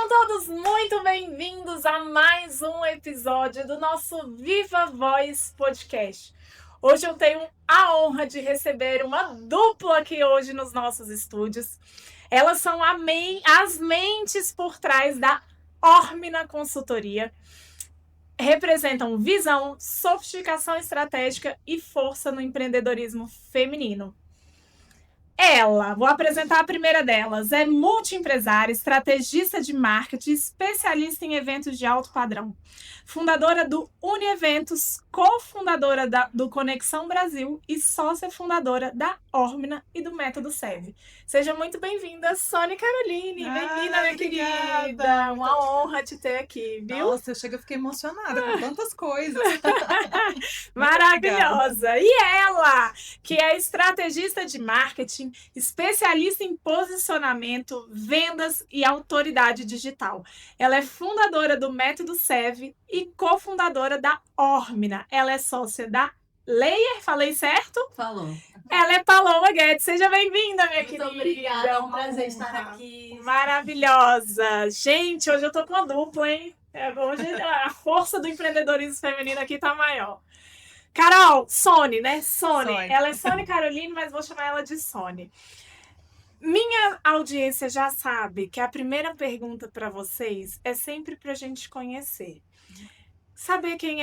Sejam todos muito bem-vindos a mais um episódio do nosso Viva Voz Podcast. Hoje eu tenho a honra de receber uma dupla aqui hoje nos nossos estúdios. Elas são as mentes por trás da Ormina Consultoria. Representam visão, sofisticação estratégica e força no empreendedorismo feminino. Vou apresentar a primeira delas, é multiempresária, estrategista de marketing, especialista em eventos de alto padrão. Fundadora do Unieventos, cofundadora do Conexão Brasil e sócia fundadora da Ormina e do Método SEV. Seja muito bem-vinda, Sônia Caroline. Bem-vinda, minha querida. Uma honra te ter aqui, viu? Nossa, eu fiquei emocionada com tantas coisas. Maravilhosa! E ela, que é estrategista de marketing, especialista em posicionamento, vendas e autoridade digital. Ela é fundadora do Método SEV e cofundadora da Ormina. Ela é sócia da Layer, falei certo? Falou. Ela é Paloma Guedes. Seja bem-vinda, minha querida. Muito obrigada, é um prazer estar aqui. Maravilhosa. Gente, hoje eu tô com a dupla, hein? Hoje a força do empreendedorismo feminino aqui tá maior. Carol, Sony, né? Sony. Ela é Sony Caroline, mas vou chamar ela de Sony. Minha audiência já sabe que a primeira pergunta para vocês é sempre para a gente conhecer. Saber quem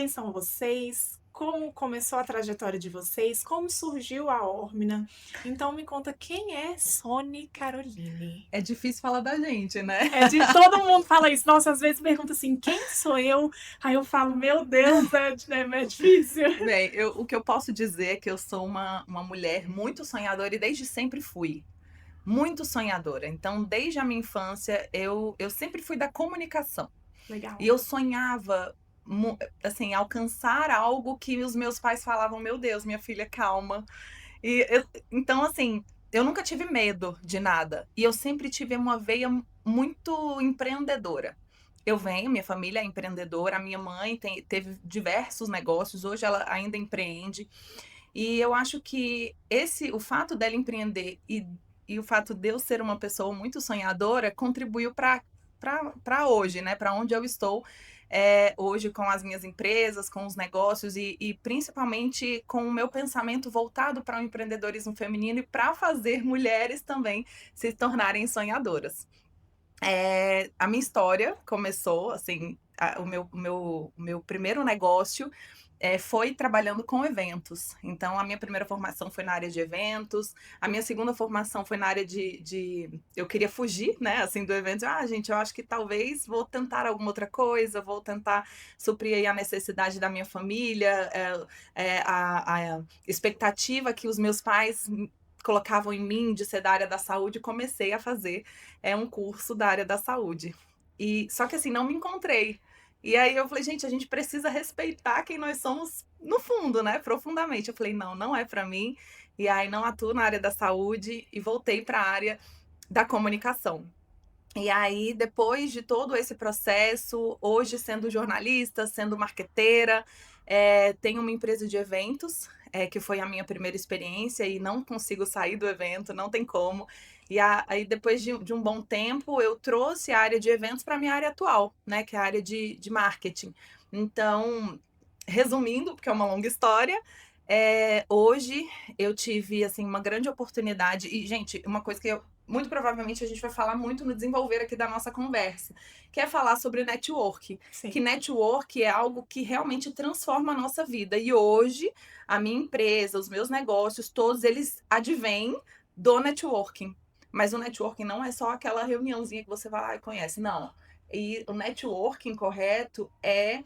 são vocês, como começou a trajetória de vocês, como surgiu a Ormina. Então me conta quem é Sony Caroline. É difícil falar da gente, né? Todo mundo fala isso. Nossa, às vezes pergunta assim, quem sou eu? Aí eu falo, meu Deus, é difícil. Bem, o que eu posso dizer é que eu sou uma mulher muito sonhadora e desde sempre fui. Muito sonhadora. Então, desde a minha infância, eu sempre fui da comunicação. Legal. E eu sonhava, assim, alcançar algo que os meus pais falavam, meu Deus, minha filha, calma. Então, assim, eu nunca tive medo de nada. E eu sempre tive uma veia muito empreendedora. Minha família é empreendedora, a minha mãe teve diversos negócios, hoje ela ainda empreende. E eu acho que o fato dela empreender e o fato de eu ser uma pessoa muito sonhadora contribuiu para hoje, né? Para onde eu estou hoje com as minhas empresas, com os negócios e principalmente com o meu pensamento voltado para o empreendedorismo feminino e para fazer mulheres também se tornarem sonhadoras. A minha história começou, assim, o meu primeiro negócio foi trabalhando com eventos. Então, a minha primeira formação foi na área de eventos, a minha segunda formação foi na área eu queria fugir, né, assim, do evento. Gente, eu acho que talvez vou tentar alguma outra coisa, vou tentar suprir aí a necessidade da minha família, a expectativa que os meus pais colocavam em mim de ser da área da saúde, comecei a fazer um curso da área da saúde. Só que assim, não me encontrei. E aí eu falei, gente, a gente precisa respeitar quem nós somos no fundo, né? Profundamente. Eu falei, não é para mim. E aí não atuo na área da saúde e voltei para a área da comunicação. E aí, depois de todo esse processo, hoje sendo jornalista, sendo marqueteira, tenho uma empresa de eventos, que foi a minha primeira experiência e não consigo sair do evento, não tem como. E aí, depois de um bom tempo, eu trouxe a área de eventos para a minha área atual, né, que é a área de marketing. Então, resumindo, porque é uma longa história, hoje eu tive assim, uma grande oportunidade. E, gente, uma coisa que muito provavelmente a gente vai falar muito no desenvolver aqui da nossa conversa, que é falar sobre network. Sim. Que network é algo que realmente transforma a nossa vida. E hoje, a minha empresa, os meus negócios, todos eles advêm do networking. Mas o networking não é só aquela reuniãozinha que você vai lá e conhece, não. E o networking correto é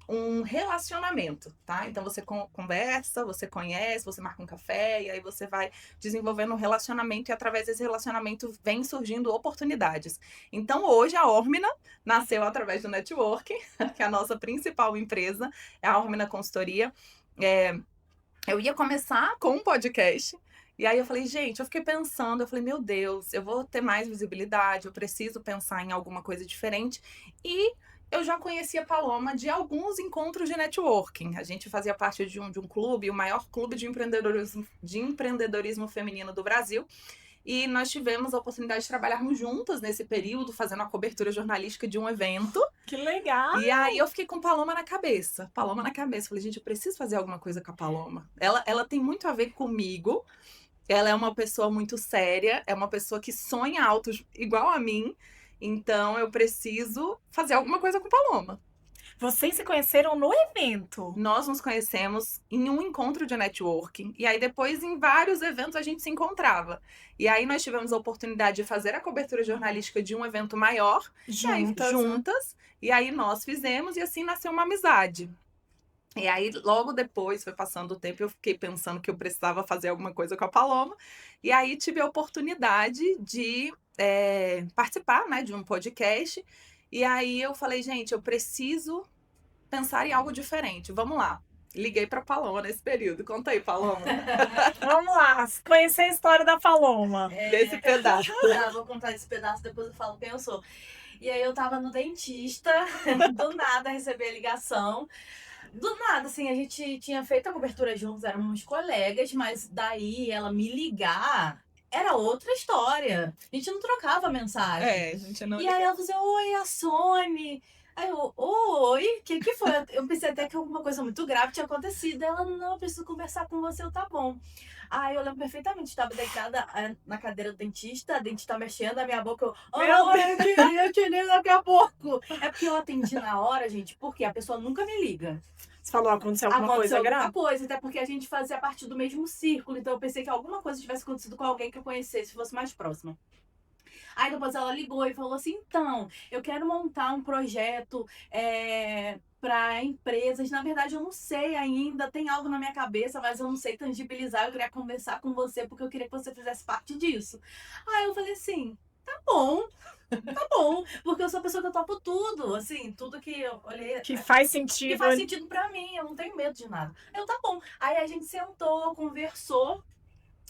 um relacionamento, tá? Então você conversa, você conhece, você marca um café e aí você vai desenvolvendo um relacionamento e através desse relacionamento vem surgindo oportunidades. Então hoje a Ormina nasceu através do networking, que é a nossa principal empresa, é a Ormina Consultoria. Eu ia começar com um podcast. E aí eu falei, gente, eu fiquei pensando, eu falei, meu Deus, eu vou ter mais visibilidade, eu preciso pensar em alguma coisa diferente. E eu já conhecia a Paloma de alguns encontros de networking. A gente fazia parte de um clube, o maior clube de empreendedorismo feminino do Brasil. E nós tivemos a oportunidade de trabalharmos juntas nesse período, fazendo a cobertura jornalística de um evento. Que legal! E aí eu fiquei com Paloma na cabeça. Paloma na cabeça. Falei, gente, eu preciso fazer alguma coisa com a Paloma. Ela tem muito a ver comigo. Ela é uma pessoa muito séria, é uma pessoa que sonha alto igual a mim. Então eu preciso fazer alguma coisa com Paloma. Vocês se conheceram no evento. Nós nos conhecemos em um encontro de networking. E aí, depois, em vários eventos, a gente se encontrava. E aí, nós tivemos a oportunidade de fazer a cobertura jornalística de um evento maior. Juntas. Juntas. E aí, nós fizemos e assim nasceu uma amizade. E aí, logo depois, foi passando o tempo, eu fiquei pensando que eu precisava fazer alguma coisa com a Paloma. E aí, tive a oportunidade de participar, né, de um podcast. E aí eu falei, gente, eu preciso pensar em algo diferente. Vamos lá. Liguei pra Paloma nesse período. Conta aí, Paloma. Vamos lá, conhecer a história da Paloma. Desse pedaço. Vou contar esse pedaço, depois eu falo quem eu sou. E aí eu tava no dentista, do nada recebi a ligação. Do nada, assim, a gente tinha feito a cobertura juntos, éramos colegas, mas daí ela me ligar era outra história. A gente não trocava mensagem. A gente não. E aí ela falou assim, oi, a Sony. Aí eu, oi, o que foi? Eu pensei até que alguma coisa muito grave tinha acontecido. Ela, não, eu preciso conversar com você, eu, tá bom. Aí eu lembro perfeitamente, estava deitada na cadeira do dentista, a dentista mexendo, a minha boca, eu te ligo daqui a pouco. É porque eu atendi na hora, gente, porque a pessoa nunca me liga. Você falou, aconteceu alguma coisa grave? Alguma coisa, até porque a gente fazia parte do mesmo círculo, então eu pensei que alguma coisa tivesse acontecido com alguém que eu conhecesse, fosse mais próxima. Aí depois ela ligou e falou assim, então, eu quero montar um projeto para empresas. Na verdade, eu não sei ainda, tem algo na minha cabeça, mas eu não sei tangibilizar. Eu queria conversar com você, porque eu queria que você fizesse parte disso. Aí eu falei assim, tá bom, porque eu sou a pessoa que eu topo tudo, assim, tudo que eu olhei... Que faz sentido. Que faz sentido pra mim, eu não tenho medo de nada. Eu, tá bom. Aí a gente sentou, conversou.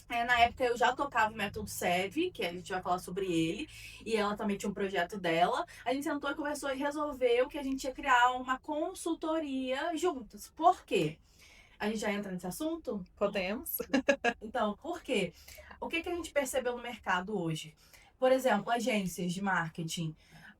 Na época eu já tocava o método SEV, que a gente vai falar sobre ele, e ela também tinha um projeto dela. A gente sentou e conversou e resolveu que a gente ia criar uma consultoria juntas. Por quê? A gente já entra nesse assunto? Podemos. Então, por quê? O que a gente percebeu no mercado hoje? Por exemplo, agências de marketing.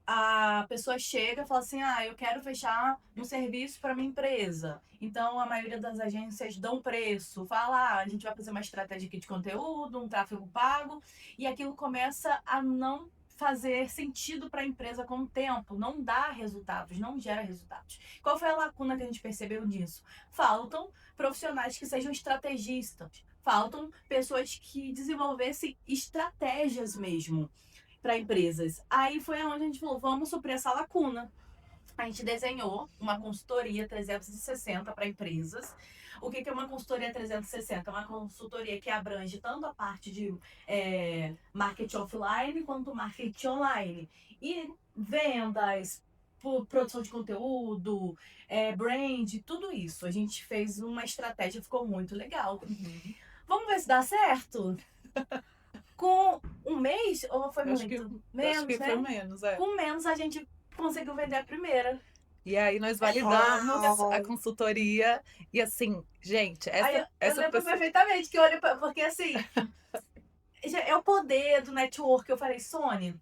A pessoa chega e fala assim, eu quero fechar um serviço para minha empresa. Então, a maioria das agências dão preço. Fala, a gente vai fazer uma estratégia aqui de conteúdo, um tráfego pago. E aquilo começa a não fazer sentido para a empresa com o tempo. Não dá resultados, não gera resultados. Qual foi a lacuna que a gente percebeu nisso? Faltam profissionais que sejam estrategistas. Faltam pessoas que desenvolvessem estratégias mesmo para empresas. Aí foi onde a gente falou, vamos suprir essa lacuna. A gente desenhou uma consultoria 360 para empresas. O que é uma consultoria 360? É uma consultoria que abrange tanto a parte de marketing offline quanto marketing online. E vendas, produção de conteúdo, brand, tudo isso. A gente fez uma estratégia, ficou muito legal. Vamos ver se dá certo? Com um mês, ou foi muito? Menos, acho que né? foi menos, Com menos a gente conseguiu vender a primeira. E aí nós validamos a consultoria. E assim, gente, Eu lembro pessoa... perfeitamente que eu olhei porque assim, é o poder do network. Eu falei, Sony,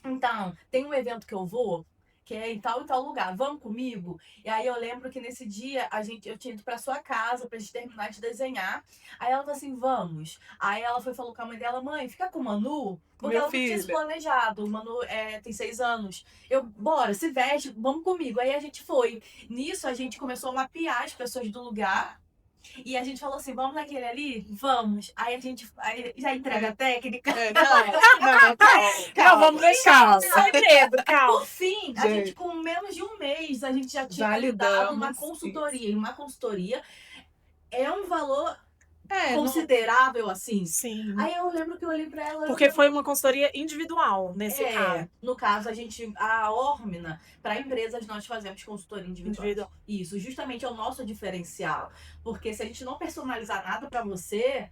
então, tem um evento que eu vou, que é em tal e tal lugar, vamos comigo? E aí eu lembro que nesse dia eu tinha ido pra sua casa pra gente terminar de desenhar. Aí ela falou assim, vamos. Aí ela falou com a mãe dela, mãe, fica com o Manu, porque Meu ela não tinha isso filho. planejado. O Manu tem 6 anos. Bora, se veste, vamos comigo. Aí a gente foi. Nisso a gente começou a mapear as pessoas do lugar. E a gente falou assim, vamos naquele ali? Vamos. Aí já entrega a técnica. Não, vamos deixar. Segredo, calma. Por fim, a gente com menos de um mês, a gente já tinha Validamos validado uma consultoria. E uma consultoria é um valor considerável, assim. Sim. Aí eu lembro que eu olhei pra ela... Porque foi uma consultoria individual, nesse caso. No caso, a Ormina, para empresas, nós fazemos consultoria individual. Isso, justamente é o nosso diferencial. Porque se a gente não personalizar nada para você,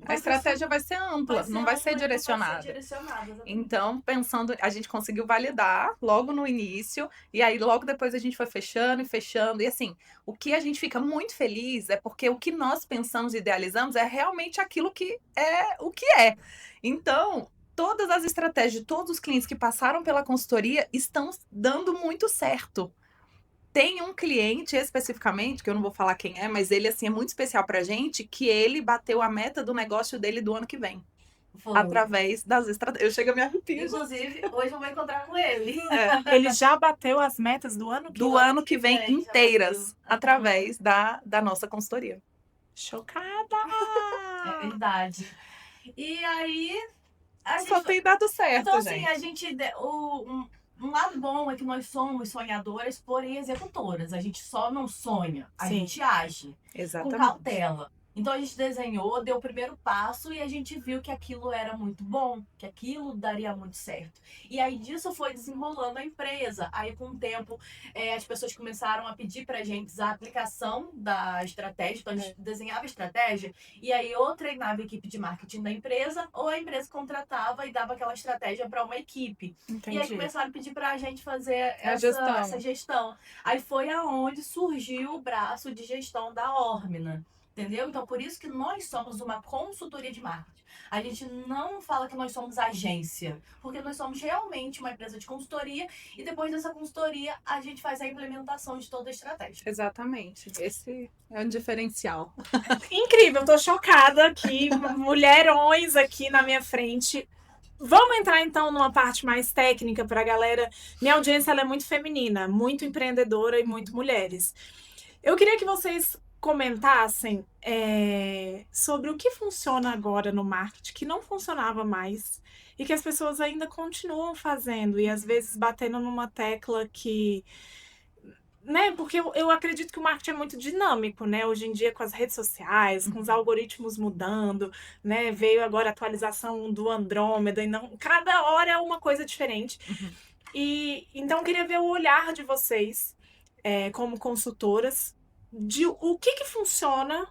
A estratégia vai ser ampla, não vai ser Vai direcionada. ser direcionada, exatamente. Então, pensando, a gente conseguiu validar logo no início, e aí logo depois a gente foi fechando e fechando. E assim, o que a gente fica muito feliz é porque o que nós pensamos e idealizamos é realmente aquilo que é o que é. Então, todas as estratégias de todos os clientes que passaram pela consultoria estão dando muito certo. Tem um cliente especificamente, que eu não vou falar quem é, mas ele assim é muito especial pra gente, que ele bateu a meta do negócio dele do ano que vem. Foi. Através das estratégias. Eu chego a me arrepiar. Inclusive, hoje eu vou encontrar com ele. Ele já bateu as metas do ano que Do ano que vem já inteiras, bateu. através da nossa consultoria. Chocada! É verdade. E aí, a Só gente... tem dado certo, Então, assim, gente. a gente... Um lado bom é que nós somos sonhadoras, porém executoras. A gente só não sonha, a Sim. gente age com Exatamente. cautela. Então a gente desenhou, deu o primeiro passo e a gente viu que aquilo era muito bom, que aquilo daria muito certo. E aí disso foi desenrolando a empresa. Aí com o tempo as pessoas começaram a pedir pra gente a aplicação da estratégia. Então a gente desenhava a estratégia e aí ou treinava a equipe de marketing da empresa ou a empresa contratava e dava aquela estratégia para uma equipe. Entendi. E aí começaram a pedir pra gente fazer gestão. essa gestão. Aí foi aonde surgiu o braço de gestão da Ormina. Entendeu? Então, por isso que nós somos uma consultoria de marketing. A gente não fala que nós somos agência, porque nós somos realmente uma empresa de consultoria e depois dessa consultoria a gente faz a implementação de toda a estratégia. Exatamente. Esse é um diferencial. Incrível, tô chocada aqui, mulherões aqui na minha frente. Vamos entrar então numa parte mais técnica para a galera. Minha audiência ela é muito feminina, muito empreendedora e muito mulheres. Eu queria que vocês comentassem sobre o que funciona agora no marketing, que não funcionava mais e que as pessoas ainda continuam fazendo e às vezes batendo numa tecla que... Né? Porque eu acredito que o marketing é muito dinâmico, né? Hoje em dia, com as redes sociais, com os algoritmos mudando, né? Veio agora a atualização do Andrômeda, e não, cada hora é uma coisa diferente. E então eu queria ver o olhar de vocês, como consultoras, de o que funciona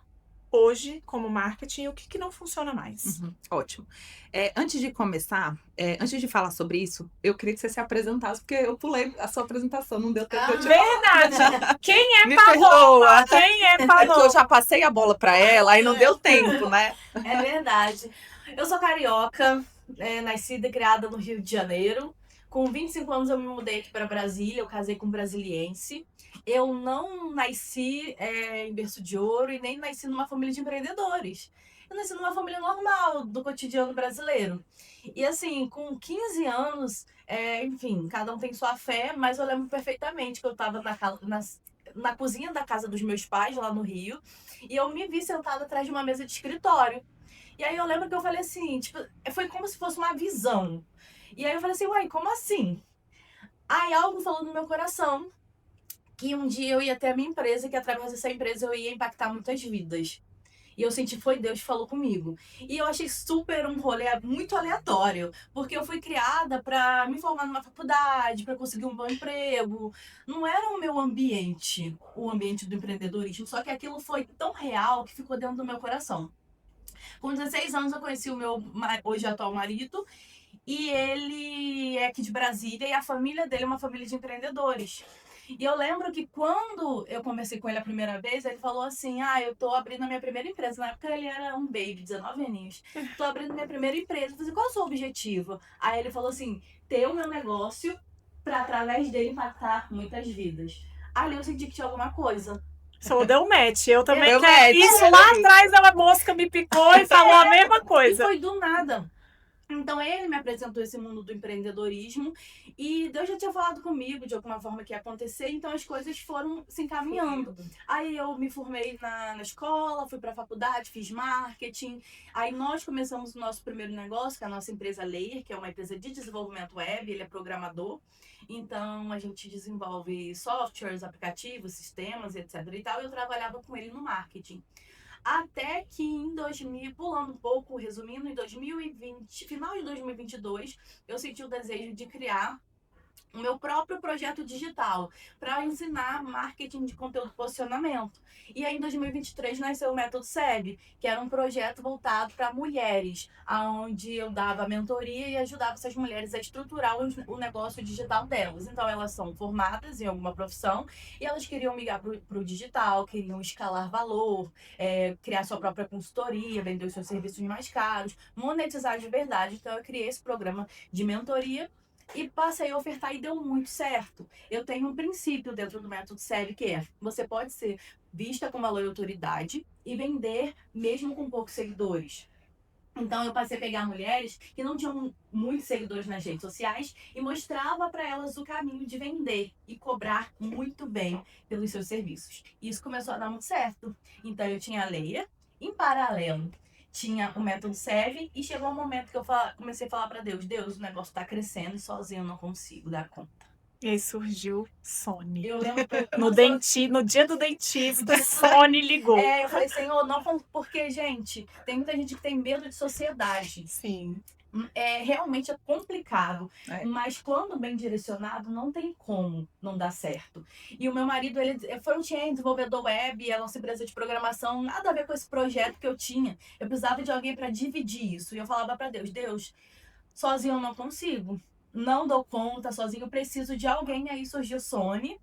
hoje como marketing e o que não funciona mais. Ótimo. Antes de começar, antes de falar sobre isso, eu queria que você se apresentasse, porque eu pulei a sua apresentação, não deu tempo de eu te Verdade! Quem é Me Paloma? perdoa. Quem é É porque Paloma? eu já passei a bola pra ela, aí não deu tempo, né? É verdade. Eu sou carioca, nascida e criada no Rio de Janeiro. Com 25 anos eu me mudei aqui para Brasília, eu casei com um brasiliense. Eu não nasci em berço de ouro e nem nasci numa família de empreendedores. Eu nasci numa família normal, do cotidiano brasileiro. E assim, com 15 anos, enfim, cada um tem sua fé, mas eu lembro perfeitamente que eu estava na cozinha da casa dos meus pais, lá no Rio, e eu me vi sentada atrás de uma mesa de escritório. E aí eu lembro que eu falei assim, tipo, foi como se fosse uma visão. E aí eu falei assim, uai, como assim? Aí algo falou no meu coração que um dia eu ia ter a minha empresa, que através dessa empresa eu ia impactar muitas vidas. E eu senti que foi Deus que falou comigo. E eu achei super um rolê muito aleatório, porque eu fui criada para me formar numa faculdade, para conseguir um bom emprego. Não era o meu ambiente, o ambiente do empreendedorismo, só que aquilo foi tão real que ficou dentro do meu coração. Com 16 anos eu conheci o meu hoje atual marido, e ele é aqui de Brasília e a família dele é uma família de empreendedores. E eu lembro que quando eu conversei com ele a primeira vez, ele falou assim, eu tô abrindo a minha primeira empresa. Na época ele era um baby, 19 aninhos. Tô abrindo minha primeira empresa. Eu falei, qual é o seu objetivo? Aí ele falou assim, ter o meu negócio para através dele impactar muitas vidas. Ali eu senti que tinha alguma coisa. Só deu match. Eu também Deu quero. match. Isso lá atrás, a mosca me picou e falou a mesma E coisa. foi do nada. Então ele me apresentou esse mundo do empreendedorismo e Deus já tinha falado comigo de alguma forma que ia acontecer, então as coisas foram se encaminhando. Aí eu me formei na escola, fui para a faculdade, fiz marketing. Aí nós começamos o nosso primeiro negócio, que é a nossa empresa Layer, que é uma empresa de desenvolvimento web, ele é programador. Então a gente desenvolve softwares, aplicativos, sistemas, etc. e tal. E eu trabalhava com ele no marketing. Até que em 2000, pulando um pouco, resumindo, em 2020, final de 2022, eu senti o desejo de criar o meu próprio projeto digital para ensinar marketing de conteúdo e posicionamento. E aí, em 2023, nasceu o Método SEB, que era um projeto voltado para mulheres, onde eu dava mentoria e ajudava essas mulheres a estruturar o negócio digital delas. Então, elas são formadas em alguma profissão e elas queriam migrar para o digital, queriam escalar valor, criar sua própria consultoria, vender os seus serviços mais caros, monetizar de verdade. Então, eu criei esse programa de mentoria e passei a ofertar e deu muito certo. Eu tenho um princípio dentro do Método SEB que é: você pode ser vista com valor e autoridade e vender mesmo com poucos seguidores. Então eu passei a pegar mulheres que não tinham muitos seguidores nas redes sociais e mostrava para elas o caminho de vender e cobrar muito bem pelos seus serviços. E isso começou a dar muito certo. Então eu tinha a Leia, em paralelo tinha o Método SEV e chegou um momento que eu comecei a falar para Deus: Deus, o negócio está crescendo e sozinho eu não consigo dar conta. E aí surgiu Sony. Eu lembro que No dia do dentista, Sony ligou. eu falei: Senhor, não, porque, gente, tem muita gente que tem medo de sociedade. Sim. Realmente é complicado, É. mas quando bem direcionado, não tem como não dar certo. E o meu marido, ele é front-end, desenvolvedor web, é a nossa empresa de programação, nada a ver com esse projeto que eu tinha. Eu precisava de alguém para dividir isso. E eu falava para Deus: Deus, sozinho eu não consigo, não dou conta, sozinho eu preciso de alguém. Aí surgiu Sony,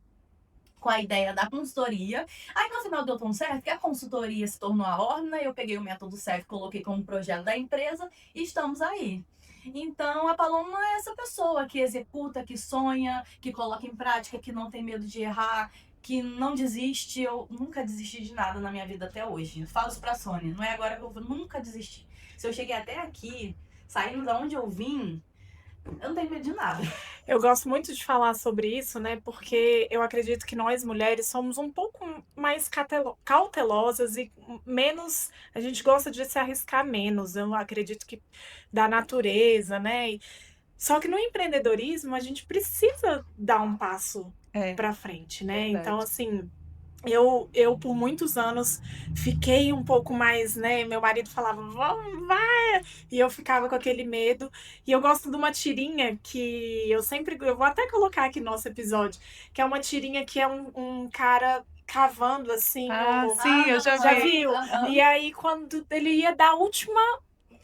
com a ideia da consultoria. Aí no final deu tão certo que a consultoria se tornou a Orna, eu peguei o Método SEF, coloquei como projeto da empresa e estamos aí. Então a Paloma é essa pessoa que executa, que sonha, que coloca em prática, que não tem medo de errar, que não desiste. Eu nunca desisti de nada na minha vida até hoje. Falo isso pra Sônia, não é agora que eu nunca desisti. Se eu cheguei até aqui, saindo da onde eu vim, eu não tenho medo de nada. Eu gosto muito de falar sobre isso, né? Porque eu acredito que nós mulheres somos um pouco mais cautelosas e menos. A gente gosta de se arriscar menos. Eu acredito que da natureza, né? Só que no empreendedorismo a gente precisa dar um passo para frente, né? Verdade. Então, assim. Eu por muitos anos fiquei um pouco mais, né? Meu marido falava, vamos, vai! E eu ficava com aquele medo. E eu gosto de uma tirinha que eu vou até colocar aqui no nosso episódio, que é uma tirinha que é um cara cavando assim. Sim, eu já Já vi. viu? E aí, quando ele ia dar a última,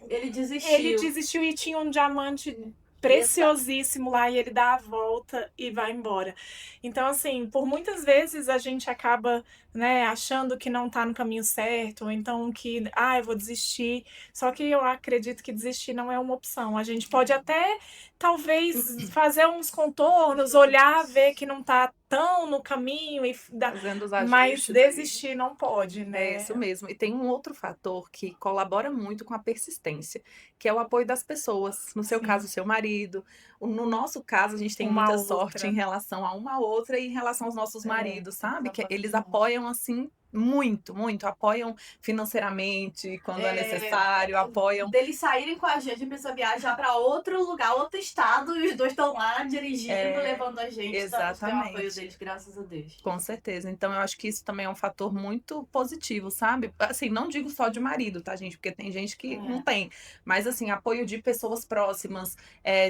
Ele desistiu. ele desistiu e tinha um diamante preciosíssimo lá e ele dá a volta e vai embora. Então, assim, por muitas vezes a gente acaba, né, achando que não tá no caminho certo, ou então que, eu vou desistir. Só que eu acredito que desistir não é uma opção. A gente pode até, talvez, fazer uns contornos, olhar, ver que não tá tão no caminho, Fazendo os mas ajustes. desistir não pode, né? É isso mesmo. E tem um outro fator que colabora muito com a persistência, que é o apoio das pessoas. No seu Sim. caso, o seu marido. No nosso caso, a gente tem Uma muita outra. sorte em relação a uma outra e em relação aos nossos maridos, sabe? Que eles apoiam assim muito, muito. Apoiam financeiramente quando é necessário, apoiam. Deles saírem com a gente pra viajar pra outro lugar, outro estado, e os dois estão lá dirigindo, levando a gente. Exatamente. Então, tem o apoio deles, graças a Deus. Com certeza. Então, eu acho que isso também é um fator muito positivo, sabe? Assim, não digo só de marido, tá, gente? Porque tem gente que não tem. Mas, assim, apoio de pessoas próximas.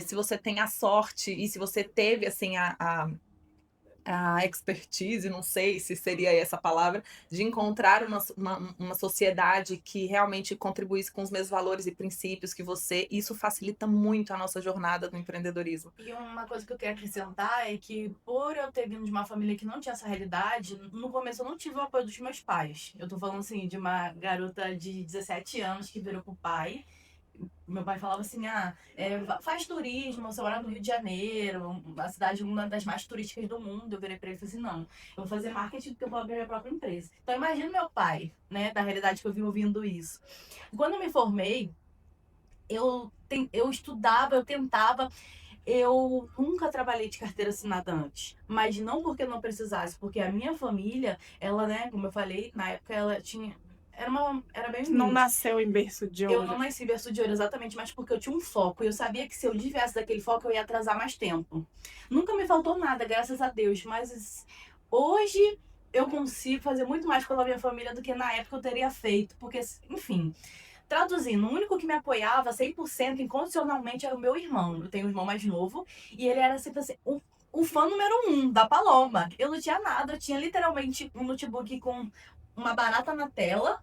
Se você tem a sorte e se você teve, assim, a expertise, não sei se seria essa palavra, de encontrar uma sociedade que realmente contribuísse com os mesmos valores e princípios que você, isso facilita muito a nossa jornada no empreendedorismo. E uma coisa que eu quero acrescentar é que, por eu ter vindo de uma família que não tinha essa realidade, no começo eu não tive o apoio dos meus pais. Eu tô falando, assim, de uma garota de 17 anos que virou pro pai. Meu pai falava assim, faz turismo, você mora no Rio de Janeiro, a cidade uma das mais turísticas do mundo. Eu virei pra ele e falei assim, não, eu vou fazer marketing porque eu vou abrir minha própria empresa. Então imagina meu pai, né, da realidade que eu vim ouvindo isso. Quando eu me formei, eu estudava, eu tentava, eu nunca trabalhei de carteira assinada antes, mas não porque eu não precisasse, porque a minha família, ela, né, como eu falei, na época ela tinha... Era bem Não humilde. nasceu em berço de ouro. Eu não nasci em berço de ouro, exatamente, mas porque eu tinha um foco. E eu sabia que se eu desviasse daquele foco, eu ia atrasar mais tempo. Nunca me faltou nada, graças a Deus. Mas hoje eu consigo fazer muito mais pela minha família do que na época eu teria feito. Porque, enfim, traduzindo, o único que me apoiava 100% incondicionalmente era o meu irmão. Eu tenho um irmão mais novo. E ele era sempre assim, o fã número 1 da Paloma. Eu não tinha nada, eu tinha literalmente um notebook com uma barata na tela,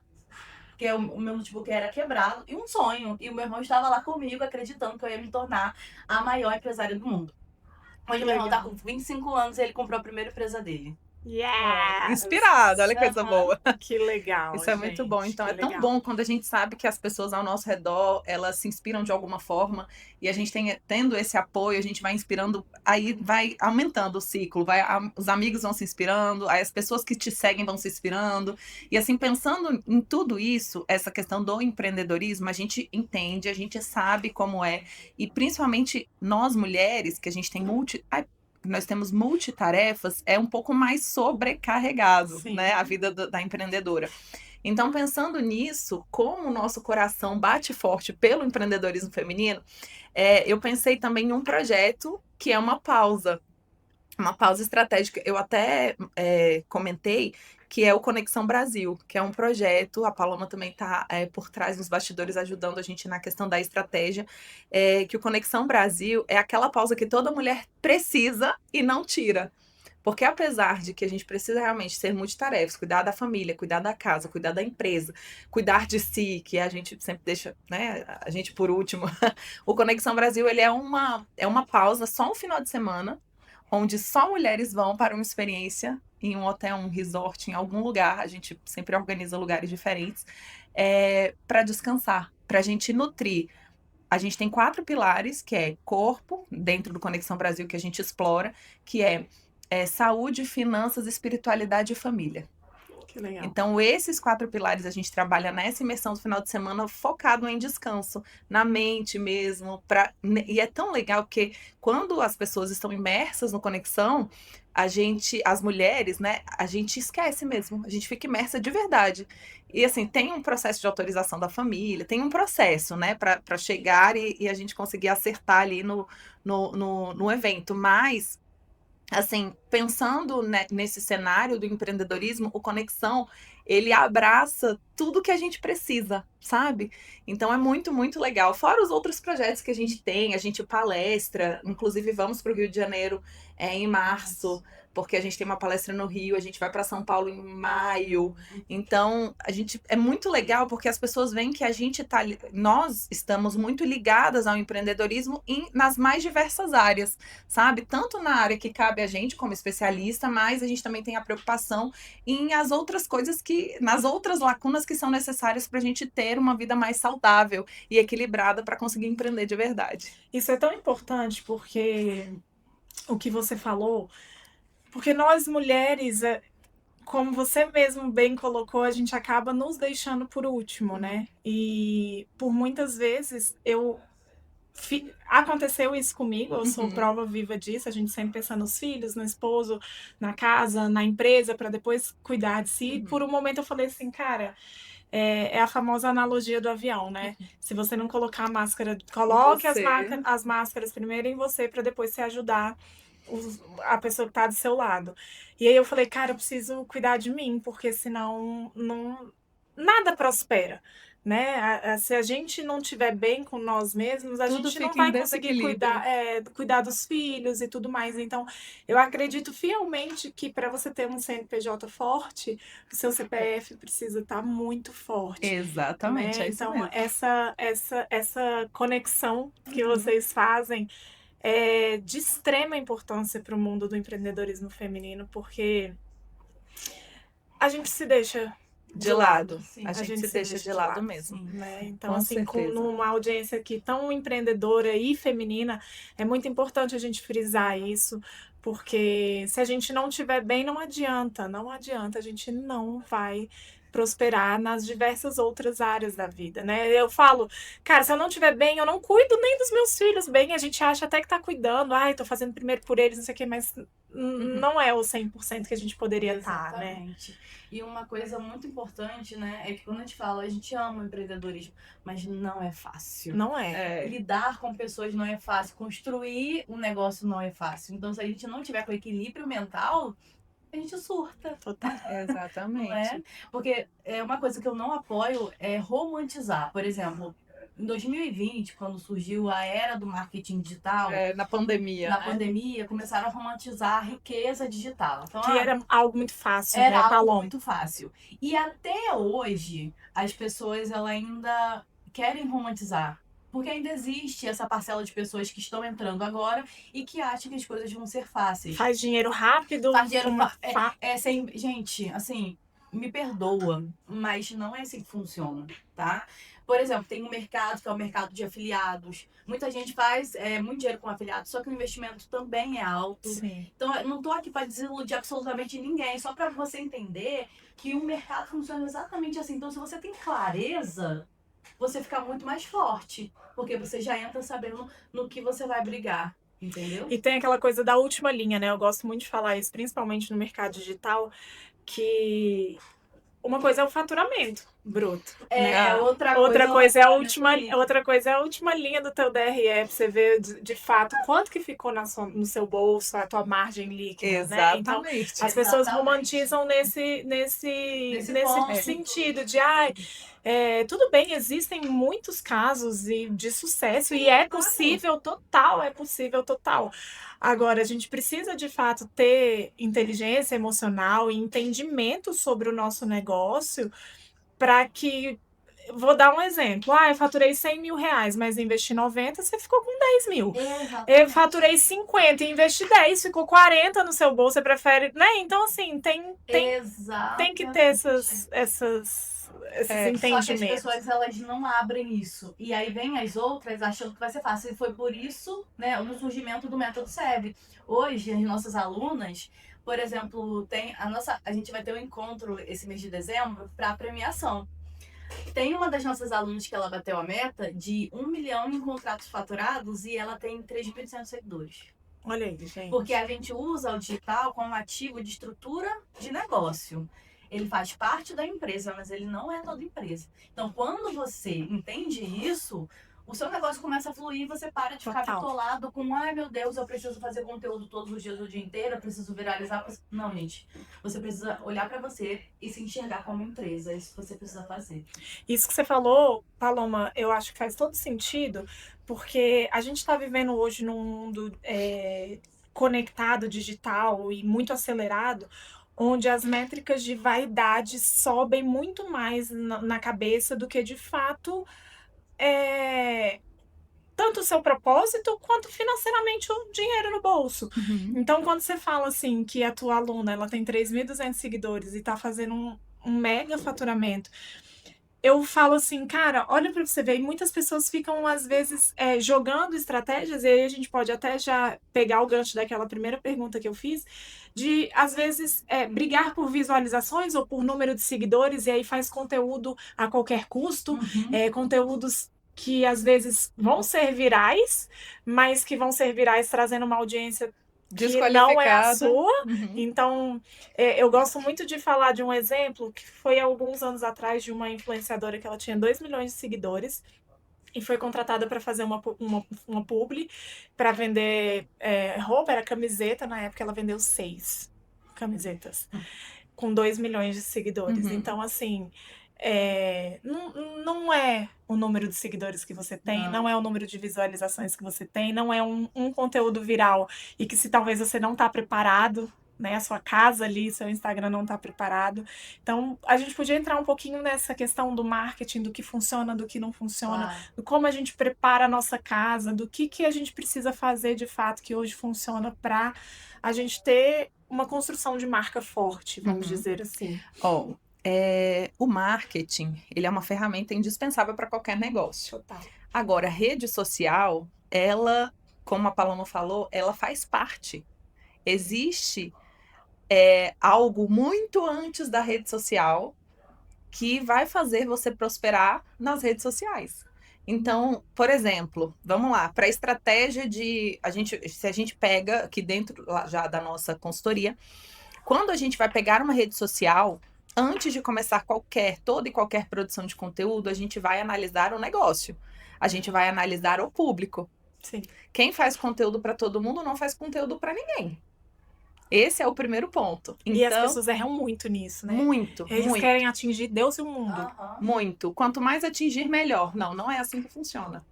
porque o meu notebook era quebrado, e um sonho. E o meu irmão estava lá comigo, acreditando que eu ia me tornar a maior empresária do mundo. Hoje meu irmão tá com 25 anos e ele comprou a primeira empresa dele. Yes! Inspirado, olha que coisa boa. Que legal, Isso é muito bom. gente, Então, que é tão legal. bom quando a gente sabe que as pessoas ao nosso redor, elas se inspiram de alguma forma e a gente tendo esse apoio, a gente vai inspirando, aí vai aumentando o ciclo, os amigos vão se inspirando, aí as pessoas que te seguem vão se inspirando. E assim, pensando em tudo isso, essa questão do empreendedorismo, a gente entende, a gente sabe como é, e principalmente nós mulheres, que a gente tem nós temos multitarefas, é um pouco mais sobrecarregado, Sim. né, a vida da empreendedora. Então, pensando nisso, como o nosso coração bate forte pelo empreendedorismo feminino, eu pensei também em um projeto que é uma pausa estratégica. Eu até comentei que é o Conexão Brasil, que é um projeto, a Paloma também está por trás nos bastidores ajudando a gente na questão da estratégia, que o Conexão Brasil é aquela pausa que toda mulher precisa e não tira. Porque apesar de que a gente precisa realmente ser multitarefas, cuidar da família, cuidar da casa, cuidar da empresa, cuidar de si, que a gente sempre deixa, né, a gente por último, o Conexão Brasil, ele é uma pausa, só um final de semana, onde só mulheres vão para uma experiência em um hotel, um resort, em algum lugar. A gente sempre organiza lugares diferentes para descansar, para a gente nutrir. A gente tem 4 pilares, que é corpo, dentro do Conexão Brasil, que a gente explora, que é saúde, finanças, espiritualidade e família. Que legal. Então, esses 4 pilares a gente trabalha nessa imersão do final de semana focado em descanso, na mente mesmo. E é tão legal que quando as pessoas estão imersas no Conexão, as mulheres, né, a gente esquece mesmo, a gente fica imersa de verdade. E assim, tem um processo de autorização da família, tem um processo, né, para chegar e a gente conseguir acertar ali no evento. Mas assim, pensando nesse cenário do empreendedorismo, o Conexão, ele abraça tudo que a gente precisa, sabe? Então é muito, muito legal. Fora os outros projetos que a gente palestra, inclusive vamos para o Rio de Janeiro em março, porque a gente tem uma palestra no Rio, a gente vai para São Paulo em maio. Então, é muito legal porque as pessoas veem que nós estamos muito ligadas ao empreendedorismo nas mais diversas áreas, sabe? Tanto na área que cabe a gente como especialista, mas a gente também tem a preocupação nas outras lacunas que são necessárias para a gente ter uma vida mais saudável e equilibrada para conseguir empreender de verdade. Isso é tão importante porque o que você falou, porque nós mulheres, como você mesmo bem colocou, a gente acaba nos deixando por último, né? E por muitas vezes aconteceu isso comigo, eu sou prova viva disso, a gente sempre pensa nos filhos, no esposo, na casa, na empresa, para depois cuidar de si. E por um momento eu falei assim, cara, é a famosa analogia do avião, né? Se você não colocar a máscara, coloque as máscaras primeiro em você, para depois você ajudar a pessoa que tá do seu lado. E aí eu falei, cara, eu preciso cuidar de mim, porque senão nada prospera, né? Se a gente não estiver bem com nós mesmos, a Tudo gente não fica em vai conseguir cuidar dos filhos e tudo mais. Então, eu acredito fielmente que para você ter um CNPJ forte, o seu CPF precisa estar muito forte. Exatamente, né? é isso Então, mesmo. essa conexão que vocês fazem é de extrema importância para o mundo do empreendedorismo feminino, porque a gente se deixa de lado. Sim. A gente se deixa de lado mesmo. Sim, né? Então, Com assim, certeza. numa audiência aqui tão empreendedora e feminina, é muito importante a gente frisar isso, porque se a gente não estiver bem, não adianta, a gente não vai prosperar nas diversas outras áreas da vida, né? Eu falo, cara, se eu não estiver bem, eu não cuido nem dos meus filhos bem, a gente acha até que tá cuidando, tô fazendo primeiro por eles, não sei o quê, mas não é o 100% que a gente poderia estar, né? Exatamente. E uma coisa muito importante, né, é que quando a gente fala, a gente ama o empreendedorismo, mas não é fácil. Não é. Lidar com pessoas não é fácil, construir um negócio não é fácil. Então, se a gente não tiver com equilíbrio mental, a gente surta. Total. Exatamente. Não é? Porque uma coisa que eu não apoio é romantizar. Por exemplo, em 2020, quando surgiu a era do marketing digital, Na pandemia, na né? pandemia, começaram a romantizar a riqueza digital. Então, Que era algo muito fácil, era né, algo Paloma? muito fácil. E até hoje, as pessoas elas ainda querem romantizar. Porque ainda existe essa parcela de pessoas que estão entrando agora e que acham que as coisas vão ser fáceis. Faz dinheiro rápido. Faz dinheiro uma gente, assim, me perdoa, mas não é assim que funciona, tá? Por exemplo, tem um mercado que é o mercado de afiliados. Muita gente faz muito dinheiro com afiliados, só que o investimento também é alto. Sim. Então, eu não tô aqui para desiludir absolutamente ninguém, só para você entender que o mercado funciona exatamente assim. Então, se você tem clareza, você fica muito mais forte, porque você já entra sabendo no que você vai brigar, entendeu? E tem aquela coisa da última linha, né? Eu gosto muito de falar isso, principalmente no mercado digital, que uma coisa é o faturamento bruto. Né? Outra coisa é a última linha do teu DRE, pra você ver de fato quanto que ficou no seu bolso, a tua margem líquida, né? Então, Exatamente. as pessoas Exatamente. romantizam nesse ponto. sentido de tudo bem, existem muitos casos de sucesso e é possível total. Agora, a gente precisa, de fato, ter inteligência emocional e entendimento sobre o nosso negócio para que... Vou dar um exemplo. Eu faturei 100 mil reais, mas investi 90, você ficou com 10 mil. Eu faturei 50 e investi 10, ficou 40 no seu bolso, você prefere... Né? Então, assim, tem que ter esses entendimentos. Só que as pessoas, elas não abrem isso. E aí vem as outras achando que vai ser fácil. E foi por isso, né, o surgimento do método SEB. Hoje, as nossas alunas, por exemplo, a gente vai ter um encontro esse mês de dezembro para premiação. Tem uma das nossas alunas que ela bateu a meta de 1 milhão em contratos faturados e ela tem 3.100 seguidores. Olha aí, gente. Porque a gente usa o digital como ativo de estrutura de negócio. Ele faz parte da empresa, mas ele não é toda empresa. Então, quando você entende isso, o seu negócio começa a fluir e você para de ficar bitolado com, ai meu Deus, eu preciso fazer conteúdo todos os dias do dia inteiro, eu preciso viralizar. Não, gente. Você precisa olhar para você e se enxergar como empresa. É isso que você precisa fazer. Isso que você falou, Paloma, eu acho que faz todo sentido, porque a gente está vivendo hoje num mundo conectado, digital e muito acelerado, onde as métricas de vaidade sobem muito mais na cabeça do que, de fato, tanto o seu propósito quanto financeiramente o dinheiro no bolso. Uhum. Então, quando você fala assim que a tua aluna ela tem 3.200 seguidores e está fazendo um mega faturamento, eu falo assim, cara, olha para você ver, e muitas pessoas ficam, às vezes, jogando estratégias, e aí a gente pode até já pegar o gancho daquela primeira pergunta que eu fiz, de, às vezes, brigar por visualizações ou por número de seguidores, e aí faz conteúdo a qualquer custo, conteúdos que, às vezes, vão ser virais, mas que vão ser virais trazendo uma audiência que não é a sua. Então, eu gosto muito de falar de um exemplo que foi há alguns anos atrás de uma influenciadora que ela tinha 2 milhões de seguidores e foi contratada para fazer uma publi para vender roupa, era camiseta, na época ela vendeu 6 camisetas com 2 milhões de seguidores. Então, assim, não é o número de seguidores que você tem, não é o número de visualizações que você tem, não é um conteúdo viral e que se talvez você não está preparado, né, a sua casa ali, seu Instagram não está preparado. Então, a gente podia entrar um pouquinho nessa questão do marketing, do que funciona, do que não funciona, do como a gente prepara a nossa casa, do que a gente precisa fazer de fato que hoje funciona para a gente ter uma construção de marca forte, vamos dizer assim. O marketing, ele é uma ferramenta indispensável para qualquer negócio. Total. Agora, a rede social, ela, como a Paloma falou, ela faz parte. Existe algo muito antes da rede social que vai fazer você prosperar nas redes sociais. Então, por exemplo, vamos lá, para a estratégia se a gente pega aqui dentro já da nossa consultoria, quando a gente vai pegar uma rede social, antes de começar toda e qualquer produção de conteúdo, a gente vai analisar o negócio. A gente vai analisar o público. Sim. Quem faz conteúdo para todo mundo não faz conteúdo para ninguém. Esse é o primeiro ponto. E as Então, pessoas erram muito nisso, né? muito, Eles muito, querem atingir Deus e o mundo. Aham. muito. Quanto mais atingir, melhor. Não, não é assim que funciona.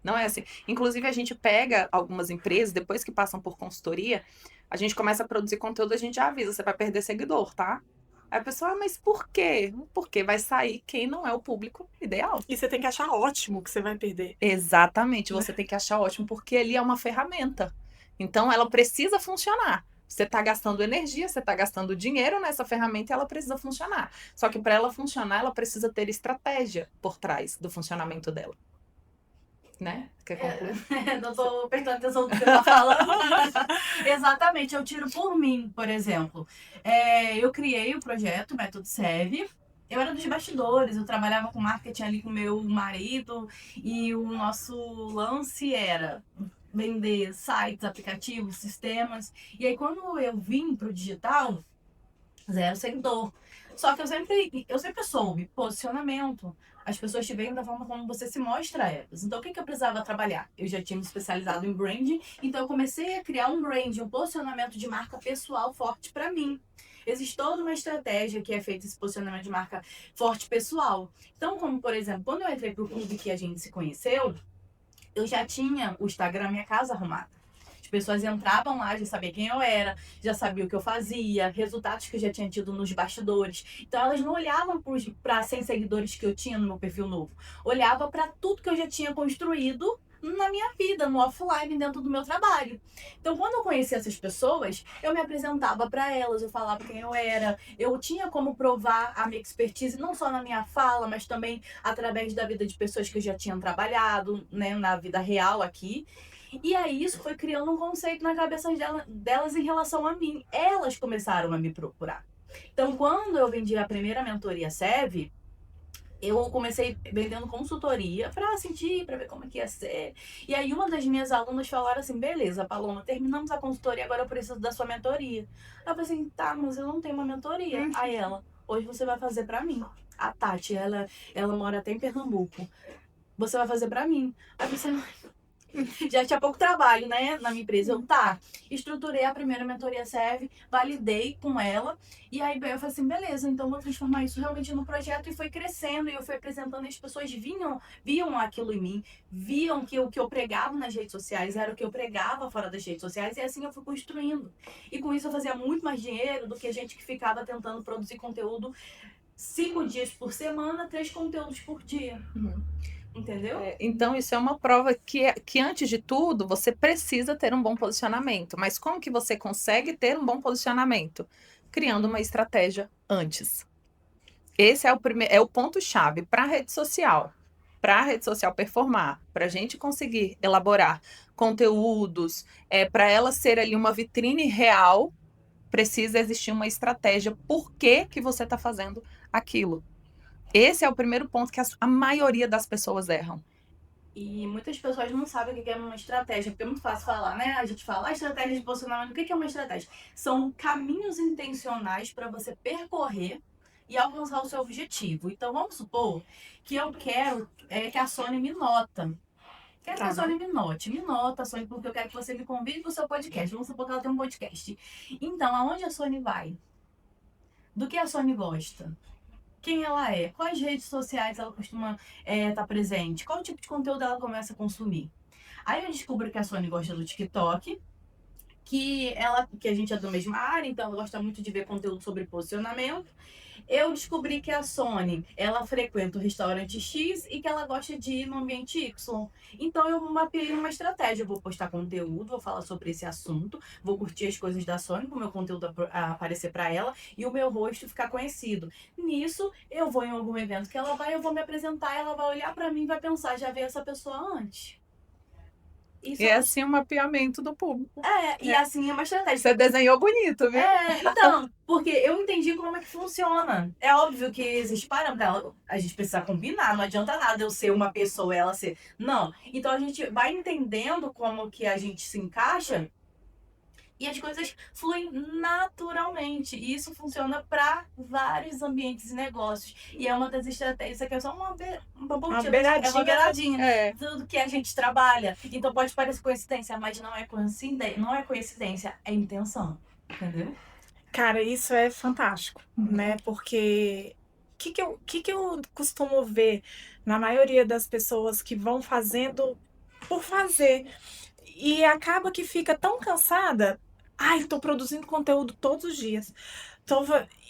Não é assim. Inclusive, a gente pega algumas empresas, depois que passam por consultoria, a gente começa a produzir conteúdo, a gente já avisa, você vai perder seguidor, tá? Aí a pessoa, mas por quê? Porque vai sair quem não é o público ideal. E você tem que achar ótimo que você vai perder. Exatamente, você tem que achar ótimo, porque ali é uma ferramenta. Então, ela precisa funcionar. Você está gastando energia, você está gastando dinheiro nessa ferramenta e ela precisa funcionar. Só que para ela funcionar, ela precisa ter estratégia por trás do funcionamento dela. Né? Quer concluir? Não tô prestando atenção no que você tá falando. Exatamente, eu tiro por mim, por exemplo. Eu criei o projeto Método Serve. Eu era dos bastidores, eu trabalhava com marketing ali com meu marido e o nosso lance era vender sites, aplicativos, sistemas. E aí quando eu vim pro digital, 0 seguidor. Só que eu sempre soube posicionamento. As pessoas te veem da forma como você se mostra a elas. Então, o que eu precisava trabalhar? Eu já tinha me especializado em branding, então eu comecei a criar um brand, um posicionamento de marca pessoal forte para mim. Existe toda uma estratégia que é feita esse posicionamento de marca forte pessoal. Então, como por exemplo, quando eu entrei pro clube que a gente se conheceu, eu já tinha o Instagram Minha Casa arrumado. As pessoas entravam lá, já sabia quem eu era, já sabia o que eu fazia, resultados que eu já tinha tido nos bastidores. Então elas não olhavam para 100 seguidores que eu tinha no meu perfil novo. Olhava para tudo que eu já tinha construído na minha vida, no offline, dentro do meu trabalho. Então, quando eu conhecia essas pessoas, eu me apresentava para elas, eu falava quem eu era, eu tinha como provar a minha expertise, não só na minha fala, mas também através da vida de pessoas que eu já tinham trabalhado, né, na vida real aqui. E aí isso foi criando um conceito na cabeça delas em relação a mim. Elas começaram a me procurar. Então, quando eu vendi a primeira mentoria SEV, eu comecei vendendo consultoria para sentir, para ver como é que ia ser. E aí uma das minhas alunas falaram assim, beleza, Paloma, terminamos a consultoria, agora eu preciso da sua mentoria. Eu falei assim, tá, mas eu não tenho uma mentoria. Aí ela, hoje você vai fazer para mim. A Tati, ela mora até em Pernambuco. Você vai fazer para mim. Aí você já tinha pouco trabalho, né, na minha empresa. Eu, tá, estruturei a primeira mentoria Serve, validei com ela, e aí eu falei assim, beleza, então vou transformar isso realmente no projeto, e foi crescendo, e eu fui apresentando, e as pessoas viam aquilo em mim, viam que o que eu pregava nas redes sociais era o que eu pregava fora das redes sociais, e assim eu fui construindo. E com isso eu fazia muito mais dinheiro do que a gente que ficava tentando produzir conteúdo 5 dias por semana, 3 conteúdos por dia. Entendeu? Então, isso é uma prova que, antes de tudo, você precisa ter um bom posicionamento. Mas como que você consegue ter um bom posicionamento? Criando uma estratégia antes. Esse é o ponto-chave para a rede social. Para a rede social performar, para a gente conseguir elaborar conteúdos, para ela ser ali uma vitrine real, precisa existir uma estratégia. Por que você está fazendo aquilo? Esse é o primeiro ponto que a maioria das pessoas erram. E muitas pessoas não sabem o que é uma estratégia, porque é muito fácil falar, né? A gente fala estratégia de posicionamento. O que é uma estratégia? São caminhos intencionais para você percorrer e alcançar o seu objetivo. Então, vamos supor que eu quero que a Sônia me nota. Quero que a Sônia me note. Me nota, Sônia, porque eu quero que você me convide para o seu podcast. Vamos supor que ela tem um podcast. Então, aonde a Sônia vai? Do que a Sônia gosta? Quem ela é, quais redes sociais ela costuma estar presente, qual tipo de conteúdo ela começa a consumir. Aí eu descubro que a Sônia gosta do TikTok, que a gente é da mesma área, então ela gosta muito de ver conteúdo sobre posicionamento. Eu descobri que a Sônia, ela frequenta o restaurante X e que ela gosta de ir no ambiente Y. Então eu mapeei uma estratégia, eu vou postar conteúdo, vou falar sobre esse assunto, vou curtir as coisas da Sônia, para o meu conteúdo aparecer para ela e o meu rosto ficar conhecido. Nisso, eu vou em algum evento que ela vai, eu vou me apresentar, ela vai olhar para mim e vai pensar, já vi essa pessoa antes. Isso é assim o mapeamento do público. e assim é uma estratégia. Você desenhou bonito, viu? Então, porque eu entendi como é que funciona. É óbvio que existe parâmetro. A gente precisa combinar, não adianta nada eu ser uma pessoa e ela ser. Não. Então a gente vai entendendo como que a gente se encaixa e as coisas fluem naturalmente. E isso funciona para vários ambientes e negócios. E é uma das estratégias, isso aqui é só uma beiradinha. É uma beiradinha. Tudo que a gente trabalha. Então pode parecer coincidência, mas não é coincidência, é intenção. Entendeu? Cara, isso é fantástico, né? Porque o que que eu costumo ver na maioria das pessoas que vão fazendo por fazer e acaba que fica tão cansada. Ai, tô produzindo conteúdo todos os dias.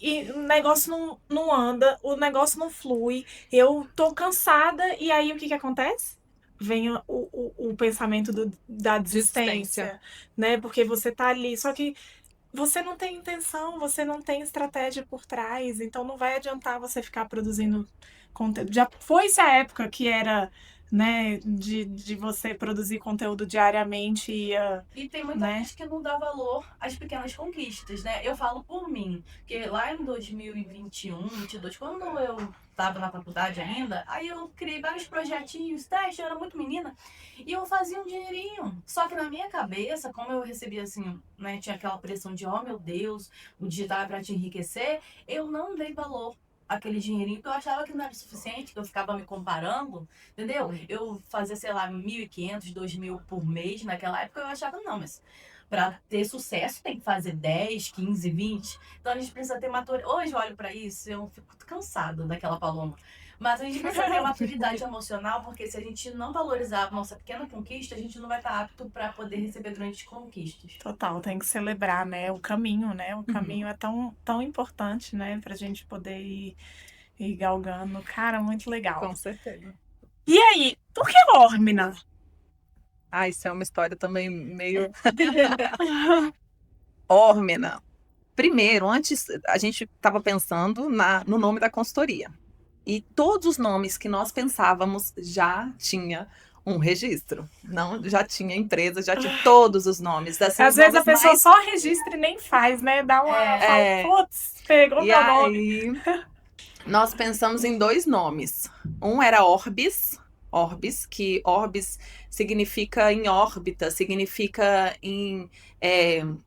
E o negócio não anda, o negócio não flui. Eu tô cansada e aí o que que acontece? Vem o pensamento da Desistência. desistência, né? Porque você tá ali, só que você não tem intenção, você não tem estratégia por trás, então não vai adiantar você ficar produzindo conteúdo. Já foi-se a época que era, né, de você produzir conteúdo diariamente e ia, E tem muita né? gente que não dá valor às pequenas conquistas, né? Eu falo por mim, que lá em 2021, 22, quando eu estava na faculdade ainda, aí eu criei vários projetinhos, testes, eu era muito menina, e eu fazia um dinheirinho. Só que na minha cabeça, como eu recebia assim, né, tinha aquela pressão de, oh meu Deus, o digital é para te enriquecer, eu não dei valor àquele dinheirinho, porque eu achava que não era suficiente, que eu ficava me comparando. Entendeu? Eu fazia, sei lá, 1.500, 2.000 por mês naquela época, eu achava, não, mas para ter sucesso tem que fazer 10, 15, 20. Então a gente precisa ter maturidade. Hoje eu olho para isso, eu fico cansada daquela Paloma. Mas a gente precisa ter maturidade emocional, porque se a gente não valorizar a nossa pequena conquista, a gente não vai estar apto para poder receber grandes conquistas. Total, tem que celebrar, né, o caminho, né? O caminho é tão importante, né, pra gente poder ir galgando. Cara, muito legal. Com certeza. E aí, por que Ormina? Ah, isso é uma história também meio. Órmina. Primeiro, antes, a gente estava pensando no nome da consultoria. E todos os nomes que nós pensávamos já tinha um registro. Não, já tinha empresa, já tinha todos os nomes. Assim, Às os vezes a nomes pessoa mais... só registra e nem faz, né? Dá uma. Fala, É, putz, pegou e meu nome. aí, nós pensamos em dois nomes. Um era Orbis, que Orbis significa em órbita, significa em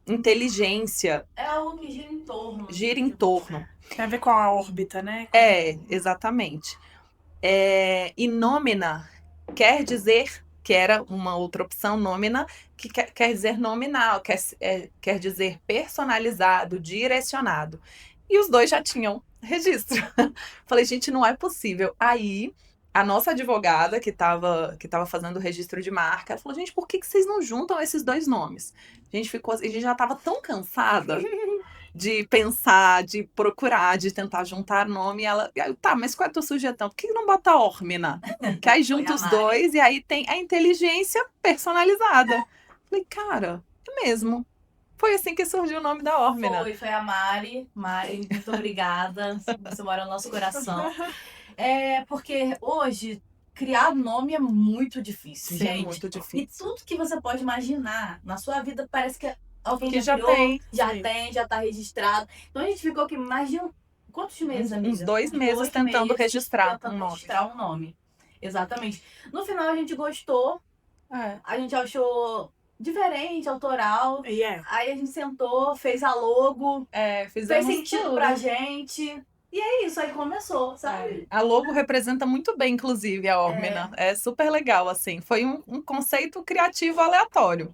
inteligência, É algo que gira em torno. gira em torno. Tem a ver com a órbita, né? Exatamente. E nômina quer dizer, que era uma outra opção, nômina, que quer dizer nominal, quer dizer personalizado, direcionado. E os dois já tinham registro. Falei, gente, não é possível. Aí, a nossa advogada, que tava fazendo o registro de marca, ela falou, gente, por que vocês não juntam esses dois nomes? A gente já estava tão cansada de pensar, de procurar, de tentar juntar nome. E ela, tá, mas qual é a tua sugestão? Por que não bota Órmina? Que aí junta os dois e aí tem a inteligência personalizada. Falei, cara, é mesmo. Foi assim que surgiu o nome da Órmina. Foi a Mari. Mari, muito obrigada. Você mora no nosso coração. Porque hoje criar nome é muito difícil, Sim, gente. muito E difícil. tudo que você pode imaginar na sua vida parece que alguém Que já já criou, tem. já tá registrado. Então a gente ficou aqui mais de quantos meses, amiga? Uns 2 meses 2 tentando meses registrar tentando um nome. registrar um nome. Exatamente. No final a gente gostou, a gente achou diferente, autoral. E é. Aí a gente sentou, fez a logo, fez Fizemos sentido tudo. pra gente. E é isso, aí começou, sabe? A logo representa muito bem, inclusive, a Órmina. É super legal, assim. Foi um conceito criativo aleatório.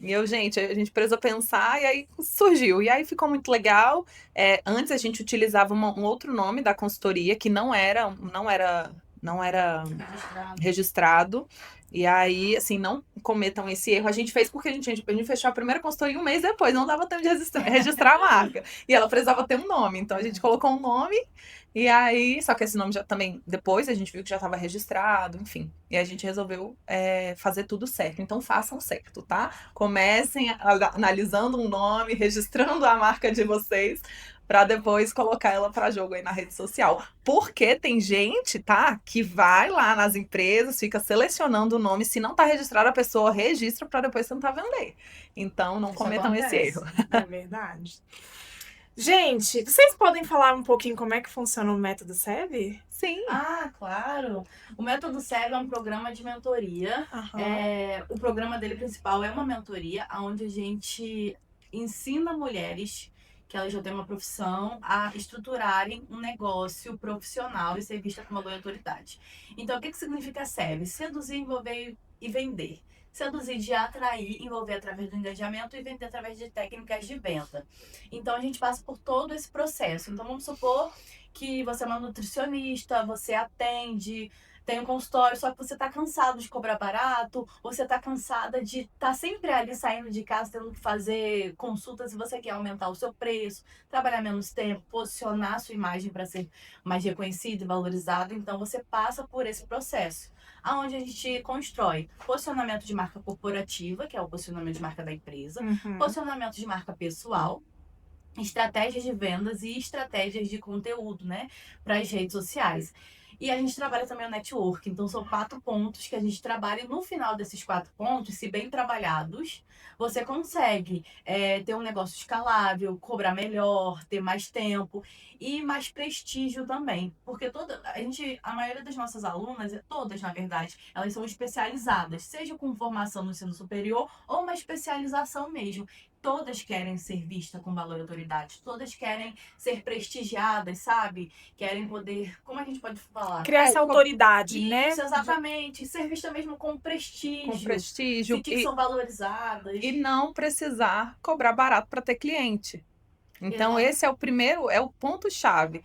E gente, a gente precisou pensar e aí surgiu. E aí ficou muito legal. Antes a gente utilizava um outro nome da consultoria que não era registrado. E aí, assim, não cometam esse erro. A gente fez porque a gente fechou a primeira consultoria 1 mês depois, não dava tempo de registrar a marca. E ela precisava ter um nome. Então a gente colocou um nome, e aí, só que esse nome já também, depois a gente viu que já estava registrado, enfim. E a gente resolveu fazer tudo certo. Então façam certo, tá? Comecem analisando um nome, registrando a marca de vocês, para depois colocar ela para jogo aí na rede social. Porque tem gente, tá, que vai lá nas empresas, fica selecionando o nome, se não tá registrado, a pessoa registra para depois tentar vender. Então, não Isso cometam esse acontece. erro. É verdade. Gente, vocês podem falar um pouquinho como é que funciona o método SEB? Sim. Ah, claro. O Método SEB é um programa de mentoria. Aham. O programa dele principal é uma mentoria, onde a gente ensina mulheres que elas já têm uma profissão a estruturarem um negócio profissional e ser vista como uma boa autoridade. Então, o que significa SEB? Seduzir, envolver e vender. seduzir, de atrair, envolver através do engajamento e vender através de técnicas de venda. Então a gente passa por todo esse processo. Então vamos supor que você é uma nutricionista, você atende, tem um consultório, só que você está cansado de cobrar barato, você está cansada de estar sempre ali saindo de casa, tendo que fazer consultas e você quer aumentar o seu preço, trabalhar menos tempo, posicionar a sua imagem para ser mais reconhecida e valorizada. Então você passa por esse processo, aonde a gente constrói posicionamento de marca corporativa, que é o posicionamento de marca da empresa, posicionamento de marca pessoal, estratégias de vendas e estratégias de conteúdo, né, para as redes sociais. E a gente trabalha também o network. Então, são 4 pontos que a gente trabalha. E no final desses 4 pontos, se bem trabalhados, você consegue ter um negócio escalável, cobrar melhor, ter mais tempo e mais prestígio também. Porque a maioria das nossas alunas, todas na verdade, elas são especializadas, seja com formação no ensino superior ou uma especialização mesmo. Todas querem ser vistas com valor e autoridade. Todas querem ser prestigiadas, sabe? Querem poder... Como a gente pode falar? Criar essa autoridade, né? Isso, exatamente. Ser vista mesmo com prestígio. Com prestígio. Sentir que são valorizadas. E não precisar cobrar barato para ter cliente. Então, Exato. esse é o primeiro, é o ponto-chave.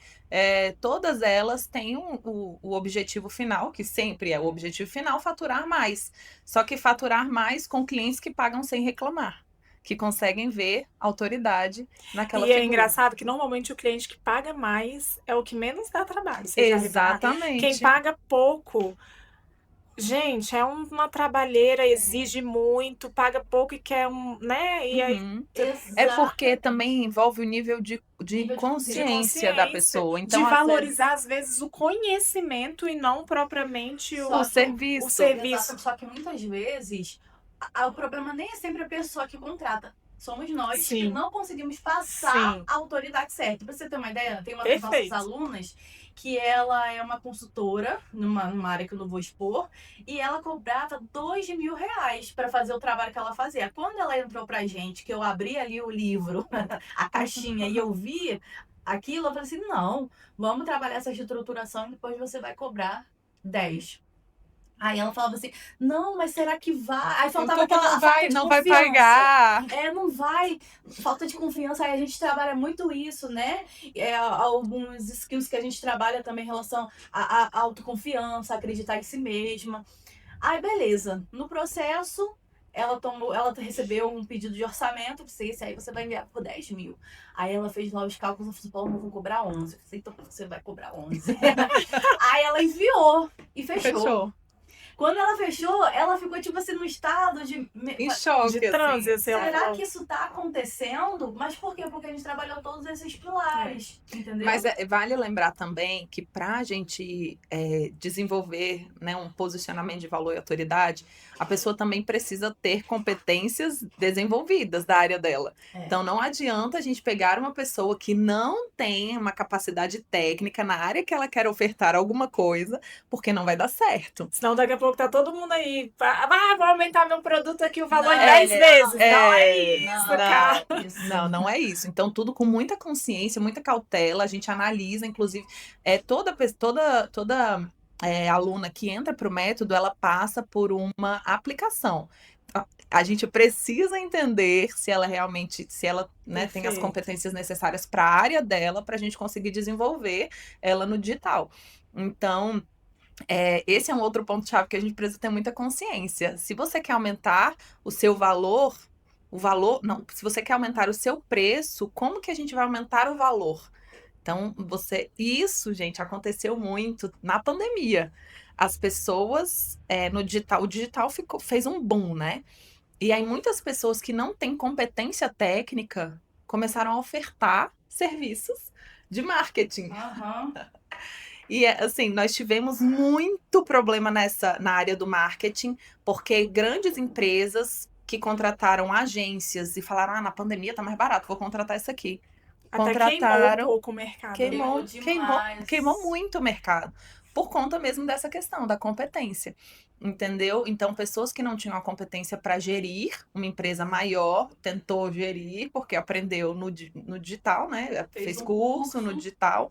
Todas elas têm o objetivo final, que sempre é o objetivo final, faturar mais. Só que faturar mais com clientes que pagam sem reclamar, que conseguem ver autoridade naquela E é figura. engraçado que normalmente o cliente que paga mais é o que menos dá trabalho. Vocês já repararam? Exatamente. Quem paga pouco, gente, é uma trabalheira, exige muito, paga pouco e quer né? E aí Uhum. É porque também envolve o nível de Nível de consciência da pessoa. Então, de às valorizar, às vezes, o conhecimento e não propriamente o serviço. o serviço. Exato. Só que muitas vezes o problema nem é sempre a pessoa que contrata. Somos nós Sim. que não conseguimos passar Sim. a autoridade certa. Pra você ter uma ideia, tem uma das Perfeito. nossas alunas que ela é uma consultora numa área que eu não vou expor, e ela cobrava R$2.000 para fazer o trabalho que ela fazia. Quando ela entrou pra gente, que eu abri ali o livro, a caixinha, e eu vi aquilo, eu falei assim, não, vamos trabalhar essa estruturação e depois você vai cobrar 10. Aí ela falava assim, não, mas será que vai? Aí faltava Então, aquela falta de não vai confiança. pagar. Não vai. Falta de confiança. Aí a gente trabalha muito isso, né? Alguns skills que a gente trabalha também em relação à autoconfiança, acreditar em si mesma. Aí, beleza. No processo, ela recebeu um pedido de orçamento. Esse aí você vai enviar por 10 mil. Aí ela fez lá os cálculos e falou, Paulo, eu vou cobrar 11. Eu falei, então você vai cobrar 11. Aí ela enviou e fechou. Quando ela fechou, ela ficou, tipo assim, num estado Em choque, de transe, assim. Será que isso tá acontecendo? Mas por quê? Porque a gente trabalhou todos esses pilares, entendeu? Mas vale lembrar também que para a gente desenvolver, né, um posicionamento de valor e autoridade, a pessoa também precisa ter competências desenvolvidas da área dela. Então, não adianta a gente pegar uma pessoa que não tem uma capacidade técnica na área que ela quer ofertar alguma coisa, porque não vai dar certo. Senão daqui a pouco tá todo mundo aí, vou aumentar meu produto aqui o valor em 10 vezes. Não é isso, cara. Não é isso. Então, tudo com muita consciência, muita cautela, a gente analisa, inclusive, toda aluna que entra para o método, ela passa por uma aplicação. A gente precisa entender se ela realmente, né, tem as competências necessárias para a área dela, para a gente conseguir desenvolver ela no digital. Então, esse é um outro ponto-chave que a gente precisa ter muita consciência. Se você quer aumentar o seu valor, se você quer aumentar o seu preço, como que a gente vai aumentar o valor? Então, isso, gente, aconteceu muito na pandemia. As pessoas no digital, o digital fez um boom, né? E aí muitas pessoas que não têm competência técnica começaram a ofertar serviços de marketing. Uhum. E assim, nós tivemos muito problema na área do marketing, porque grandes empresas que contrataram agências e falaram, na pandemia tá mais barato, vou contratar isso aqui. Até queimou um pouco o mercado. Queimou muito o mercado. Por conta mesmo dessa questão da competência. entendeu? Então, pessoas que não tinham a competência para gerir uma empresa maior, tentou gerir, porque aprendeu no digital, né? Fez um curso no digital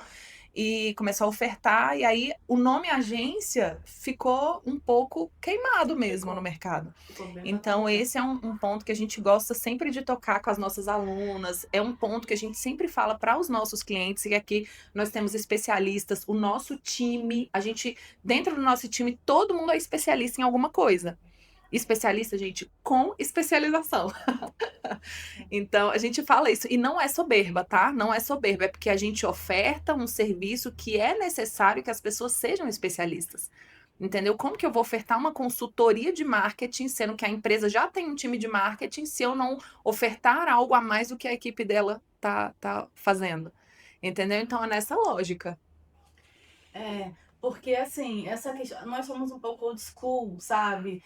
e começou a ofertar, e aí o nome agência ficou um pouco queimado mesmo no mercado. Ficou bem Então, bacana. esse é um ponto que a gente gosta sempre de tocar com as nossas alunas, é um ponto que a gente sempre fala para os nossos clientes, e aqui nós temos especialistas, o nosso time, dentro do nosso time, todo mundo é especialista em alguma coisa. Especialista, gente, com especialização. Então, a gente fala isso. E não é soberba, tá? Não é soberba. É porque a gente oferta um serviço que é necessário que as pessoas sejam especialistas. Entendeu? Como que eu vou ofertar uma consultoria de marketing, sendo que a empresa já tem um time de marketing, se eu não ofertar algo a mais do que a equipe dela tá fazendo? Entendeu? Então, é nessa lógica. Porque assim, essa questão, nós somos um pouco old school, sabe?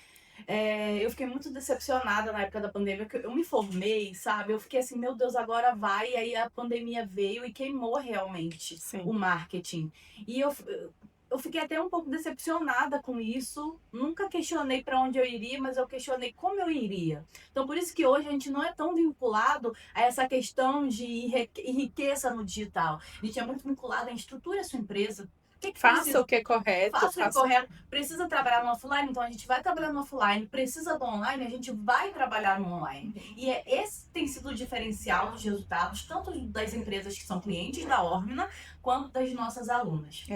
Eu fiquei muito decepcionada na época da pandemia, que eu me formei, sabe? Eu fiquei assim, meu Deus, agora vai. E aí a pandemia veio e queimou realmente Sim. o marketing. E eu fiquei até um pouco decepcionada com isso. Nunca questionei para onde eu iria, mas eu questionei como eu iria. Então, por isso que hoje a gente não é tão vinculado a essa questão de riqueza no digital. A gente é muito vinculado a estrutura a sua empresa. O que Faça precisa? o que é correto. Faça o correto. Precisa trabalhar no offline, então a gente vai trabalhar no offline. Precisa do online, a gente vai trabalhar no online. E esse tem sido o diferencial dos resultados, tanto das empresas que são clientes da Ormina, quanto das nossas alunas.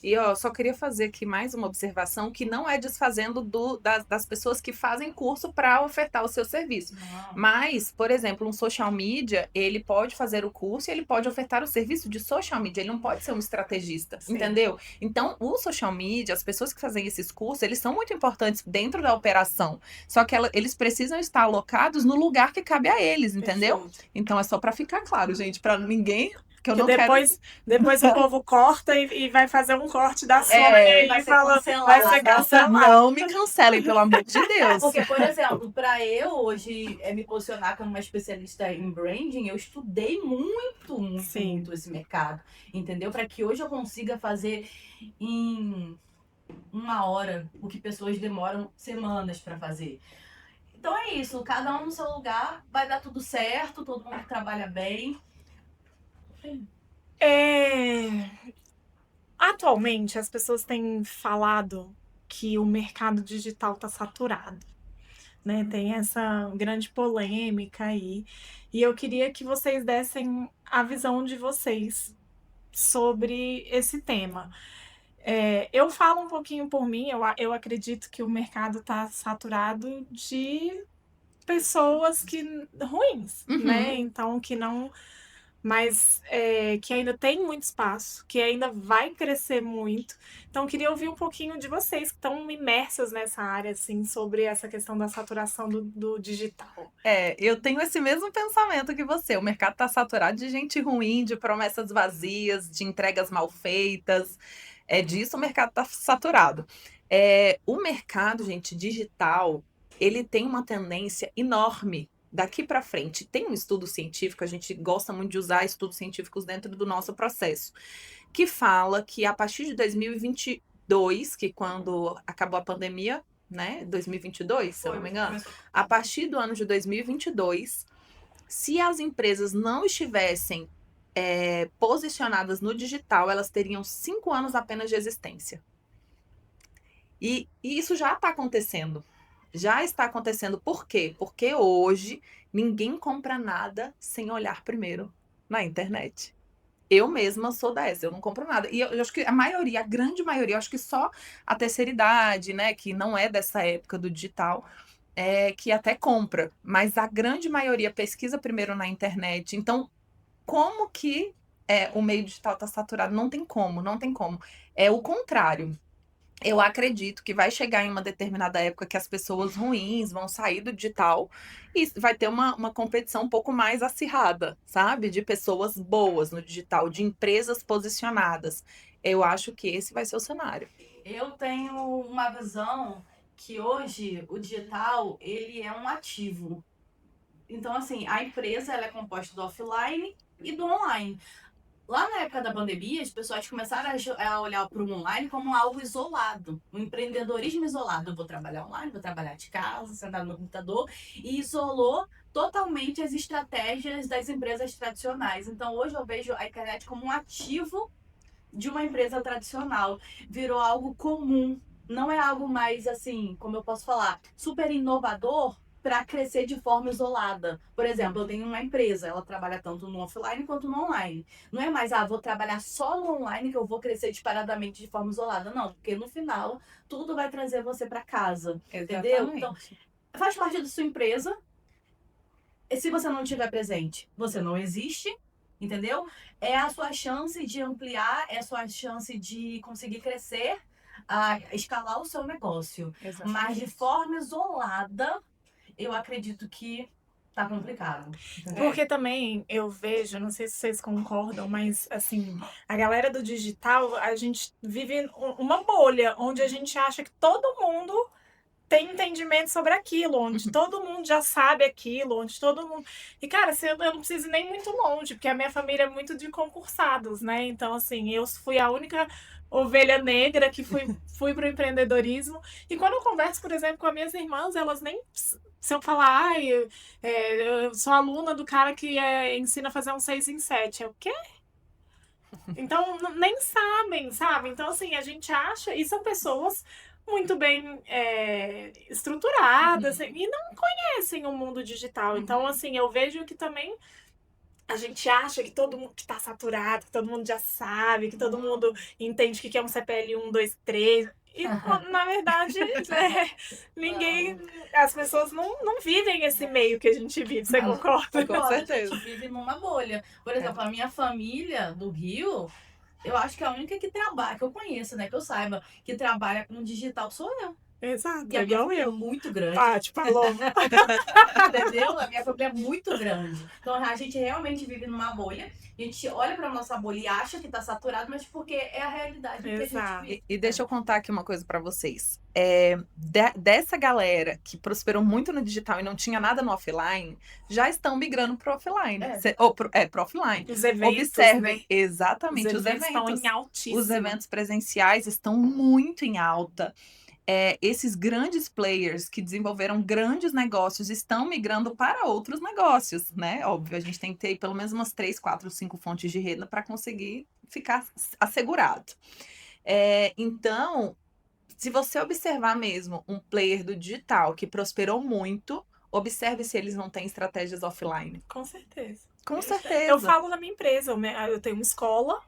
E ó, só queria fazer aqui mais uma observação que não é desfazendo das pessoas que fazem curso para ofertar o seu serviço. Mas, por exemplo, um social media, ele pode fazer o curso e ele pode ofertar o serviço de social media, ele não pode ser um estrategista, Sim. entendeu? Então, o social media, as pessoas que fazem esses cursos, eles são muito importantes dentro da operação. Só que eles precisam estar alocados no lugar que cabe a eles, entendeu? Perfeito. Então, é só para ficar claro, gente, para ninguém que eu Que não quero. depois o povo corta e vai fazer um corte da sua É, e vai aí ser fala, cancelado. vai ser cancelado. Não me cancelem, pelo amor de Deus. Porque, por exemplo, para eu hoje me posicionar como uma especialista em branding, eu estudei Sim. muito esse mercado, entendeu? Para que hoje eu consiga fazer em 1 hora o que pessoas demoram semanas para fazer. Então é isso, cada um no seu lugar, vai dar tudo certo, todo mundo trabalha bem. Atualmente, as pessoas têm falado que o mercado digital está saturado, né? Tem essa grande polêmica aí. E eu queria que vocês dessem a visão de vocês sobre esse tema. Eu falo um pouquinho por mim, eu acredito que o mercado está saturado de pessoas ruins, né? Então, que não. Mas que ainda tem muito espaço, que ainda vai crescer muito. Então, queria ouvir um pouquinho de vocês que estão imersas nessa área, assim, sobre essa questão da saturação do digital. Eu tenho esse mesmo pensamento que você. O mercado está saturado de gente ruim, de promessas vazias, de entregas mal feitas. É disso o mercado está saturado. O mercado, gente, digital, ele tem uma tendência enorme daqui para frente. Tem um estudo científico, a gente gosta muito de usar estudos científicos dentro do nosso processo, que fala que a partir de 2022, que quando acabou a pandemia, né, 2022, se eu não me engano, a partir do ano de 2022, se as empresas não estivessem posicionadas no digital, elas teriam 5 anos apenas de existência. E isso já está acontecendo. Já está acontecendo. Por quê? Porque hoje ninguém compra nada sem olhar primeiro na internet. Eu mesma sou dessa, eu não compro nada. E eu acho que a grande maioria, eu acho que só a terceira idade, né, que não é dessa época do digital, que até compra. Mas a grande maioria pesquisa primeiro na internet. Então, como que o meio digital está saturado? Não tem como, não tem como. É o contrário. Eu acredito que vai chegar em uma determinada época que as pessoas ruins vão sair do digital e vai ter uma competição um pouco mais acirrada, sabe? De pessoas boas no digital, de empresas posicionadas. Eu acho que esse vai ser o cenário. Eu tenho uma visão que hoje o digital, ele é um ativo. Então, assim, a empresa ela é composta do offline e do online. Lá na época da pandemia, as pessoas começaram a olhar para o online como algo isolado, um empreendedorismo isolado. Eu vou trabalhar online, vou trabalhar de casa, sentar no meu computador, e isolou totalmente as estratégias das empresas tradicionais. Então, hoje eu vejo a internet como um ativo de uma empresa tradicional. Virou algo comum, não é algo mais assim, como eu posso falar, super inovador para crescer de forma isolada. Por exemplo, eu tenho uma empresa, ela trabalha tanto no offline quanto no online. Não é mais, vou trabalhar só no online que eu vou crescer disparadamente de forma isolada. Não, porque no final tudo vai trazer você para casa, entendeu? Então, faz parte da sua empresa. E se você não estiver presente, você não existe, entendeu? É a sua chance de ampliar, é a sua chance de conseguir crescer, escalar o seu negócio. Mas de forma isolada, eu acredito que tá complicado. Entendeu? Porque também eu vejo, não sei se vocês concordam, mas assim, a galera do digital, a gente vive uma bolha onde a gente acha que todo mundo tem entendimento sobre aquilo, onde todo mundo já sabe aquilo, onde todo mundo. E, cara, assim, eu não preciso ir nem muito longe, porque a minha família é muito de concursados, né? Então, assim, eu fui a única ovelha negra que fui pro empreendedorismo. E quando eu converso, por exemplo, com as minhas irmãs, elas nem. Se eu falar, ai, eu sou aluna do cara que ensina a fazer um 6 em 7. É o quê? Então, nem sabem, sabe? Então, assim, a gente acha. E são pessoas muito bem estruturadas e não conhecem o mundo digital. Então, assim, eu vejo que também a gente acha que todo mundo que tá saturado, que todo mundo já sabe, que todo mundo entende o que é um CPL 1, 2, 3. E, na verdade, ninguém. As pessoas não vivem esse meio que a gente vive, você concorda? Com certeza. A gente vive numa bolha. Por exemplo, a minha família do Rio, eu acho que a única que trabalha, que eu conheço, né, que eu saiba, que trabalha com digital sou eu. Exato, E a minha igual família é eu. muito grande. Te falou. Entendeu? A minha família é muito grande. Então a gente realmente vive numa bolha. A gente olha pra nossa bolha e acha que tá saturado, mas porque é a realidade que a gente Exato. vive. E deixa eu contar aqui uma coisa pra vocês. Dessa galera que prosperou muito no digital e não tinha nada no offline, já estão migrando pro offline. Pro offline. Os eventos, Observem, né? exatamente, Os eventos estão em altíssimo. Os eventos presenciais estão muito em alta. Esses grandes players que desenvolveram grandes negócios estão migrando para outros negócios, né? Óbvio, a gente tem que ter pelo menos umas 3, 4, 5 fontes de renda para conseguir ficar assegurado. Então, se você observar mesmo um player do digital que prosperou muito, observe se eles não têm estratégias offline. Com certeza. Com certeza. Eu falo na minha empresa, eu tenho uma escola.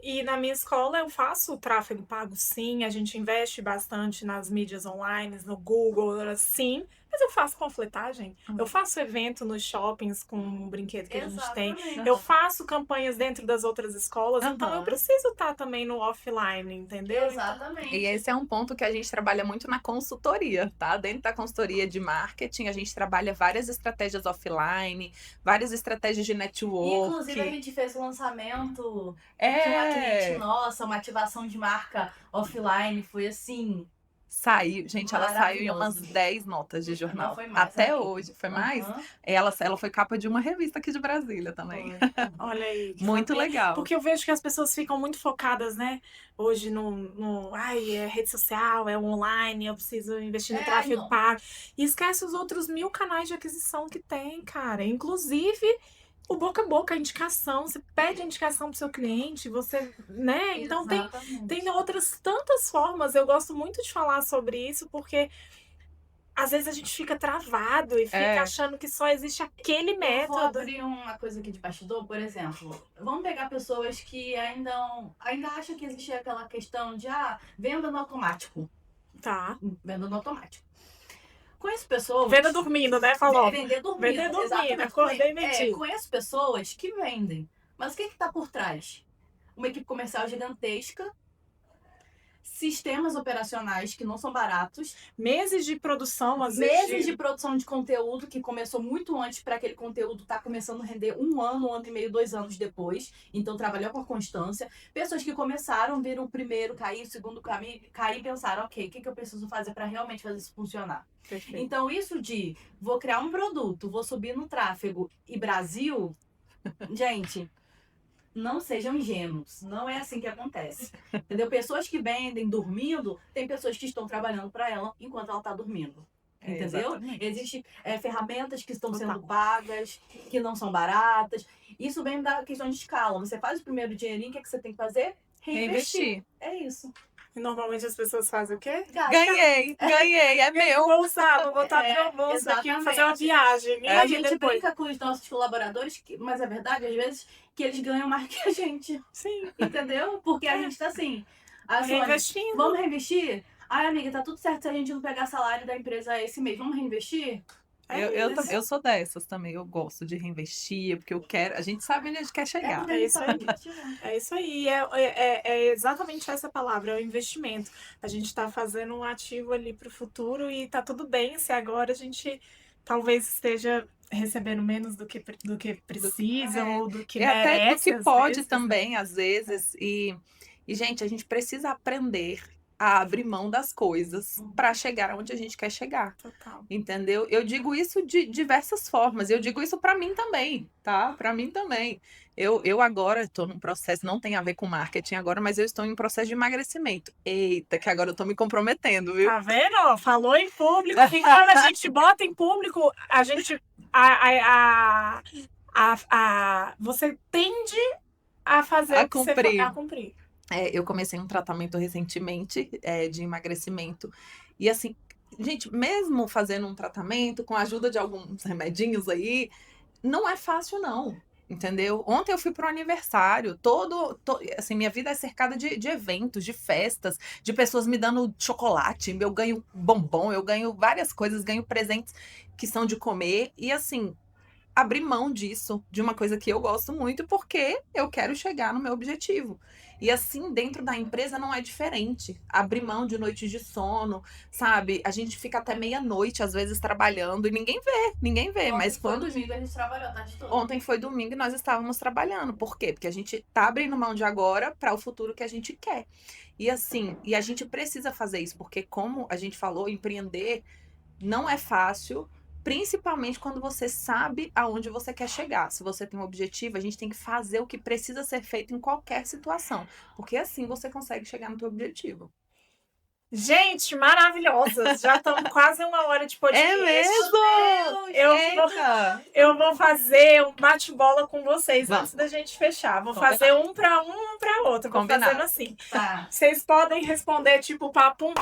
E na minha escola eu faço tráfego pago, sim. A gente investe bastante nas mídias online, no Google, sim. Mas eu faço panfletagem. Eu faço evento nos shoppings com um brinquedo que a gente tem. Eu faço campanhas dentro das outras escolas. Então eu preciso estar também no offline, entendeu? Exatamente. E esse é um ponto que a gente trabalha muito na consultoria, tá? Dentro da consultoria de marketing, a gente trabalha várias estratégias offline, várias estratégias de network. Inclusive, a gente fez o lançamento de uma cliente nossa, uma ativação de marca offline. Foi assim. Saiu, gente, ela saiu em umas 10 notas de jornal. Não, foi mais, até hoje, foi mais? Ela foi capa de uma revista aqui de Brasília também. Olha aí. Muito legal. Porque eu vejo que as pessoas ficam muito focadas, né? Hoje é rede social, é online, eu preciso investir no tráfego pago. E esquece os outros 1000 canais de aquisição que tem, cara. Inclusive o boca a boca, a indicação, você pede a indicação pro seu cliente, você, né? Então tem outras tantas formas. Eu gosto muito de falar sobre isso, porque às vezes a gente fica travado e fica achando que só existe aquele método. Eu vou abrir uma coisa aqui de bastidor, por exemplo. Vamos pegar pessoas que ainda acham que existe aquela questão de venda no automático. Tá. Venda no automático. Conheço pessoas... Venda dormindo, né? Falou. Vender dormindo. Vender dormindo, acordei e vendi. Conheço pessoas que vendem. Mas o que está por trás? Uma equipe comercial gigantesca, sistemas operacionais que não são baratos. Meses de produção, às vezes. Meses de produção de conteúdo que começou muito antes para aquele conteúdo estar começando a render 1 ano e meio, 2 anos depois. Então, trabalhou com constância. Pessoas que começaram, viram o primeiro cair, o segundo cair e pensaram, ok, o que eu preciso fazer para realmente fazer isso funcionar? Perfeito. Então, isso de vou criar um produto, vou subir no tráfego e Brasil, gente... não sejam ingênuos. Não é assim que acontece. Entendeu? Pessoas que vendem dormindo, tem pessoas que estão trabalhando para ela enquanto ela está dormindo. Entendeu? Exatamente. Existem ferramentas que estão Total. sendo pagas, que não são baratas. Isso vem da questão de escala. Você faz o primeiro dinheirinho, o que você tem que fazer? Reinvestir. É isso. E normalmente as pessoas fazem o quê? Gasta. Ganhei, é meu. Vou usar, vou botar no É, meu bolso aqui, vou fazer uma exatamente. viagem. E E a aí gente depois... brinca com os nossos colaboradores, mas é verdade, às vezes, que eles ganham mais que a gente. Sim, Entendeu? Porque a gente tá assim. reinvestindo. Vamos reinvestir? Ai, amiga, tá tudo certo se a gente não pegar salário da empresa esse mês. Vamos reinvestir? Eu sou dessas também. Eu gosto de reinvestir, porque eu quero. A gente sabe onde a gente quer chegar. porque É a gente isso tá aí. investindo. É isso aí, é exatamente essa palavra, é o investimento. A gente está fazendo um ativo ali para o futuro e tá tudo bem se agora a gente talvez esteja recebendo menos do que precisa ou do que É até do merece, que às pode vezes, né? também, às vezes. E, gente, a gente precisa aprender a abrir mão das coisas para chegar onde a gente quer chegar. Total. Entendeu? Eu digo isso de diversas formas. Eu digo isso para mim também, tá? Para mim também. Eu agora estou num processo, não tem a ver com marketing agora, mas eu estou em um processo de emagrecimento. Eita, que agora eu tô me comprometendo, viu? Tá vendo? Ó, falou em público. E quando a gente bota em público, a gente. Você tende a fazer A o que você cumprir. a cumprir. Eu comecei um tratamento recentemente de emagrecimento. E assim, gente, mesmo fazendo um tratamento com a ajuda de alguns remedinhos aí, não é fácil, não. Entendeu? Ontem eu fui para um aniversário, assim, minha vida é cercada de eventos, de festas, de pessoas me dando chocolate, eu ganho bombom, eu ganho várias coisas, ganho presentes que são de comer, e assim, abrir mão disso, de uma coisa que eu gosto muito, porque eu quero chegar no meu objetivo. E assim, dentro da empresa não é diferente. Abrir mão de noites de sono, sabe? A gente fica até meia-noite, às vezes, trabalhando, e ninguém vê. Mas quando. domingo a gente trabalhou a tarde toda. Ontem foi domingo e nós estávamos trabalhando. Por quê? Porque a gente tá abrindo mão de agora para o futuro que a gente quer. E assim, a gente precisa fazer isso, porque como a gente falou, empreender não é fácil, principalmente quando você sabe aonde você quer chegar. Se você tem um objetivo, a gente tem que fazer o que precisa ser feito em qualquer situação, porque assim você consegue chegar no teu objetivo. Gente, maravilhosas! Já estamos quase 1 hora de podcast. É mesmo? Eu vou fazer um bate-bola com vocês Vamos. antes da gente fechar. Vou Combinado. fazer um para outro. Vou Combinado. fazendo assim. Tá. Vocês podem responder tipo papum,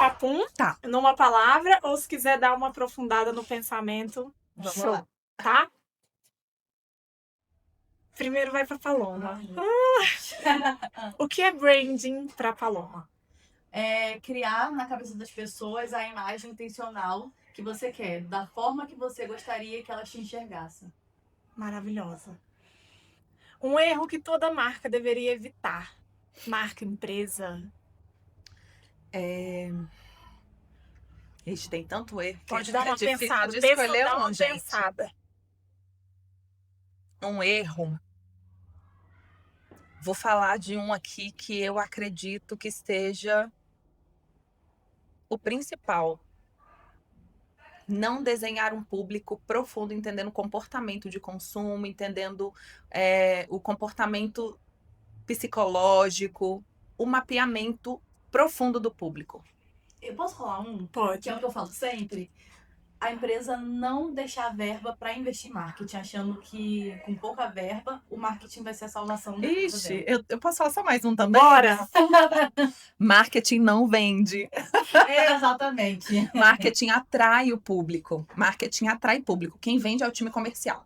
Tá. numa palavra, ou se quiser dar uma aprofundada no pensamento, Vamos show, lá. tá? Primeiro vai para Paloma. O que é branding para Paloma? É criar na cabeça das pessoas a imagem intencional que você quer, da forma que você gostaria que elas te enxergassem. Maravilhosa. Um erro que toda marca deveria evitar. Marca, empresa. Gente, tem tanto erro. que Pode dar uma é difícil pensada. de Pensa, escolher dá uma um, gente. pensada. Um erro. Vou falar de um aqui que eu acredito que esteja o principal. Não desenhar um público profundo, entendendo o comportamento de consumo, entendendo o comportamento psicológico, o mapeamento profundo do público. Eu posso falar um? Pode. Que é o que eu falo sempre. A empresa não deixar verba para investir em marketing, achando que com pouca verba o marketing vai ser a salvação da empresa Ixi, dela. eu posso falar só mais um também? Bora! Marketing não vende. Exatamente. Marketing atrai o público. Marketing atrai público. Quem vende é o time comercial.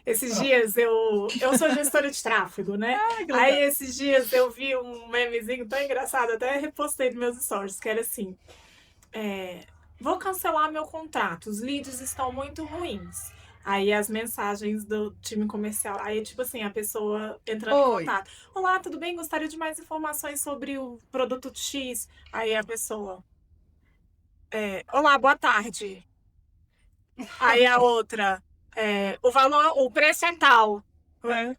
Esses dias eu sou gestora de tráfego, né? Aí esses dias eu vi um memezinho tão engraçado, até repostei nos meus stories, que era assim: vou cancelar meu contrato, os leads estão muito ruins. Aí as mensagens do time comercial, aí tipo assim, a pessoa entrando em Oi. contato. Olá, tudo bem? Gostaria de mais informações sobre o produto X. Aí a pessoa, olá, boa tarde. Aí a outra, o valor, o preço é tal.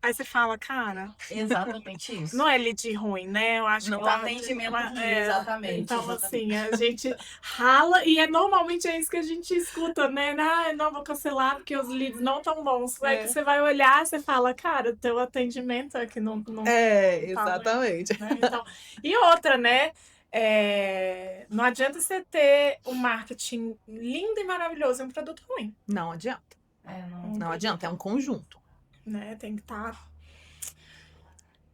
Aí você fala, cara, Exatamente isso. não é lead ruim, né? Eu acho Não, que O atendimento ruim, exatamente. Então, exatamente. assim, a gente rala e normalmente é isso que a gente escuta, né? Ah, não vou cancelar porque os leads não tão bons. Aí que você vai olhar, você fala, cara, teu atendimento é que não tá, exatamente. né? Então, e outra, né? Não adianta você ter um marketing lindo e maravilhoso e um produto ruim, Não adianta. Não adianta, é um conjunto. né? Tem que estar.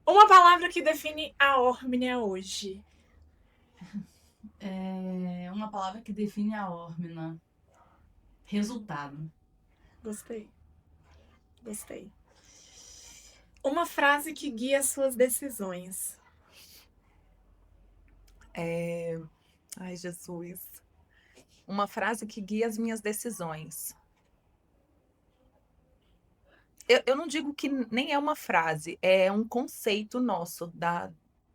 Uma palavra que define a Ormnia hoje. Uma palavra que define a Ormina. Resultado. Gostei. Gostei. Uma frase que guia suas decisões. Ai, Jesus. Uma frase que guia as minhas decisões. Eu não digo que nem é uma frase, é um conceito nosso.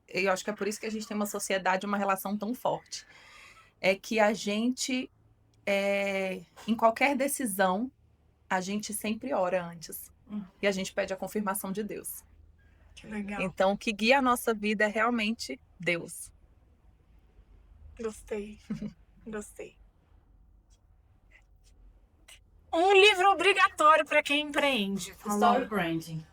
Eu acho que é por isso que a gente tem uma sociedade, uma relação tão forte. É que a gente, em qualquer decisão, a gente sempre ora antes. E a gente pede a confirmação de Deus. Que legal. Então, o que guia a nossa vida é realmente Deus. Gostei. Gostei. Um livro obrigatório para quem empreende. Story Branding.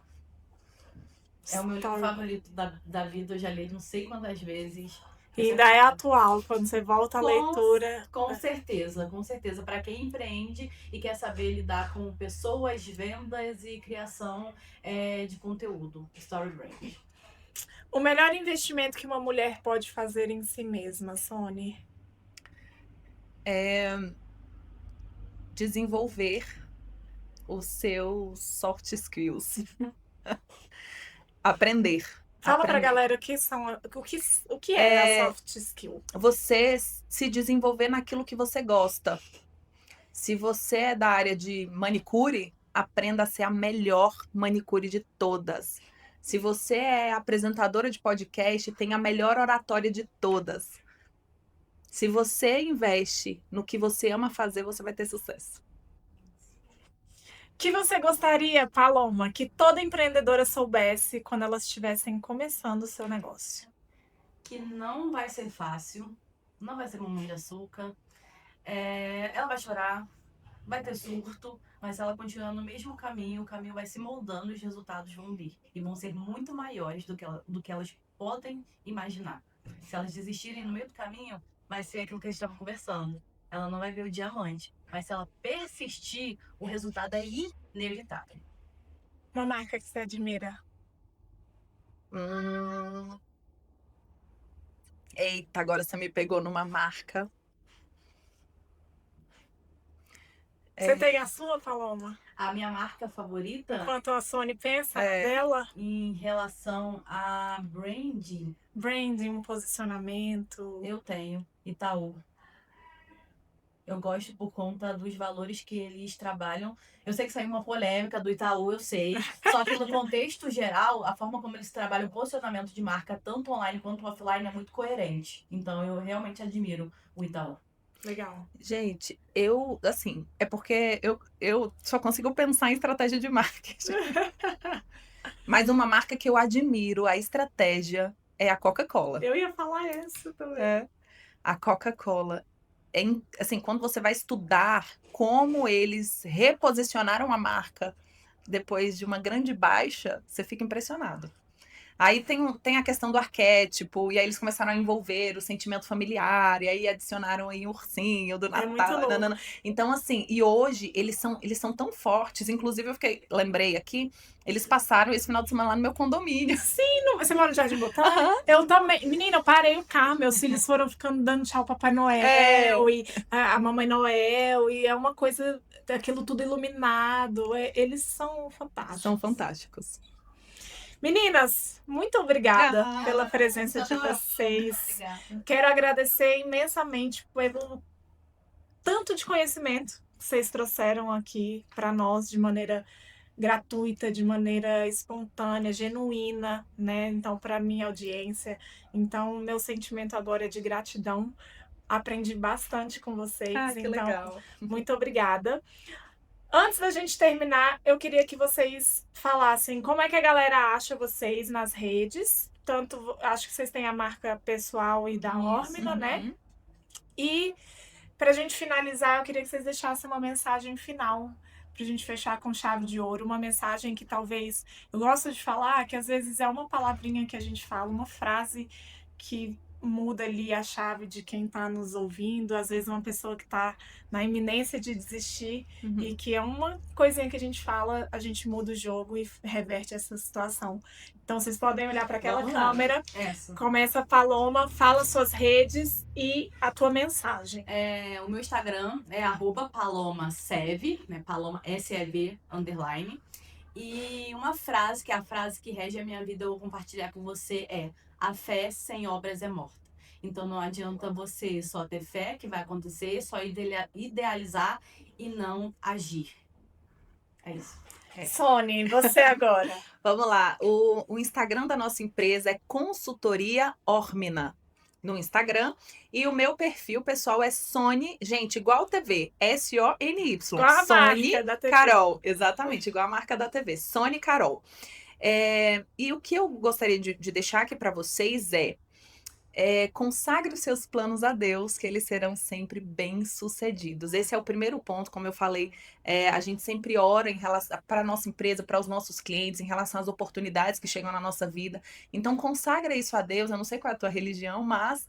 É o meu livro Story. favorito da vida. Eu já li não sei quantas vezes. E ainda é atual, quando você volta à Com- leitura. Com certeza, com certeza. Para quem empreende e quer saber lidar com pessoas, vendas e criação de conteúdo. Story Branding. O melhor investimento que uma mulher pode fazer em si mesma, Sony? Desenvolver os seus soft skills. Aprender. Fala pra Aprender. galera o que é a soft skill. Você se desenvolver naquilo que você gosta. Se você é da área de manicure, aprenda a ser a melhor manicure de todas. Se você é apresentadora de podcast, tenha a melhor oratória de todas. Se você investe no que você ama fazer, você vai ter sucesso. Que você gostaria, Paloma, que toda empreendedora soubesse quando elas estivessem começando o seu negócio? Que não vai ser fácil, não vai ser mamão de açúcar. Ela vai chorar, vai ter surto, mas se ela continuar no mesmo caminho, o caminho vai se moldando e os resultados vão vir. E vão ser muito maiores do que elas podem imaginar. Se elas desistirem no meio do caminho, vai ser aquilo que a gente estava conversando. Ela não vai ver o diamante. Mas se ela persistir, o resultado é inevitável. Uma marca que você admira. Eita, agora você me pegou numa marca. Você tem a sua, Paloma? A minha marca favorita, Enquanto a Sony pensa dela, em relação a branding, branding, posicionamento. eu tenho Itaú. Eu gosto por conta dos valores que eles trabalham. Eu sei que saiu uma polêmica do Itaú, eu sei. Só que no contexto geral, a forma como eles trabalham o posicionamento de marca, tanto online quanto offline, é muito coerente. Então eu realmente admiro o Itaú. Legal. Gente, é porque eu só consigo pensar em estratégia de marketing. Mas uma marca que eu admiro, a estratégia, é a Coca-Cola. Eu ia falar isso também. A Coca-Cola. Assim, quando você vai estudar como eles reposicionaram a marca depois de uma grande baixa, você fica impressionado. Aí tem a questão do arquétipo, e aí eles começaram a envolver o sentimento familiar, e aí adicionaram aí o ursinho do Natal. muito louco. nanana. Então, assim, e hoje eles são tão fortes. Inclusive, lembrei aqui, eles passaram esse final de semana lá no meu condomínio. Você mora no Jardim Botânico? Eu também. Menina, eu parei o carro, meus filhos foram ficando dando tchau ao Papai Noel e a Mamãe Noel, e é uma coisa, aquilo tudo iluminado. Eles são fantásticos. São fantásticos. Meninas, muito obrigada pela presença de vocês. Obrigada. Quero agradecer imensamente pelo tanto de conhecimento que vocês trouxeram aqui para nós de maneira gratuita, de maneira espontânea, genuína, né? Então, para minha audiência. Então, meu sentimento agora é de gratidão. Aprendi bastante com vocês. Que então, legal. muito obrigada. Antes da gente terminar, eu queria que vocês falassem como é que a galera acha vocês nas redes. Tanto, acho que vocês têm a marca pessoal e da Isso, Ormina, né? Uhum. E pra gente finalizar, eu queria que vocês deixassem uma mensagem final, pra gente fechar com chave de ouro, uma mensagem que talvez eu gosto de falar, que às vezes é uma palavrinha que a gente fala, uma frase que muda ali a chave de quem tá nos ouvindo, às vezes uma pessoa que tá na iminência de desistir e que é uma coisinha que a gente fala, a gente muda o jogo e reverte essa situação. Então vocês podem olhar para aquela Vamos lá. câmera. Essa. Começa, Paloma, fala suas redes e a tua mensagem. O meu Instagram é @palomasev, né? Paloma SEV _. E uma frase, que é a frase que rege a minha vida, eu vou compartilhar com você, é: a fé sem obras é morta. Então não adianta você só ter fé que vai acontecer, só idealizar e não agir. É isso. Sony, você agora. Vamos lá. O Instagram da nossa empresa é Consultoria Ormina no Instagram. E o meu perfil pessoal é Sony, gente, igual TV, SONY. Igual a Sony marca da TV. Carol, exatamente, igual a marca da TV, Sony Carol. E o que eu gostaria de deixar aqui para vocês consagre os seus planos a Deus, que eles serão sempre bem-sucedidos. Esse é o primeiro ponto, como eu falei, a gente sempre ora em relação para a nossa empresa, para os nossos clientes, em relação às oportunidades que chegam na nossa vida. Então, consagra isso a Deus. Eu não sei qual é a tua religião, mas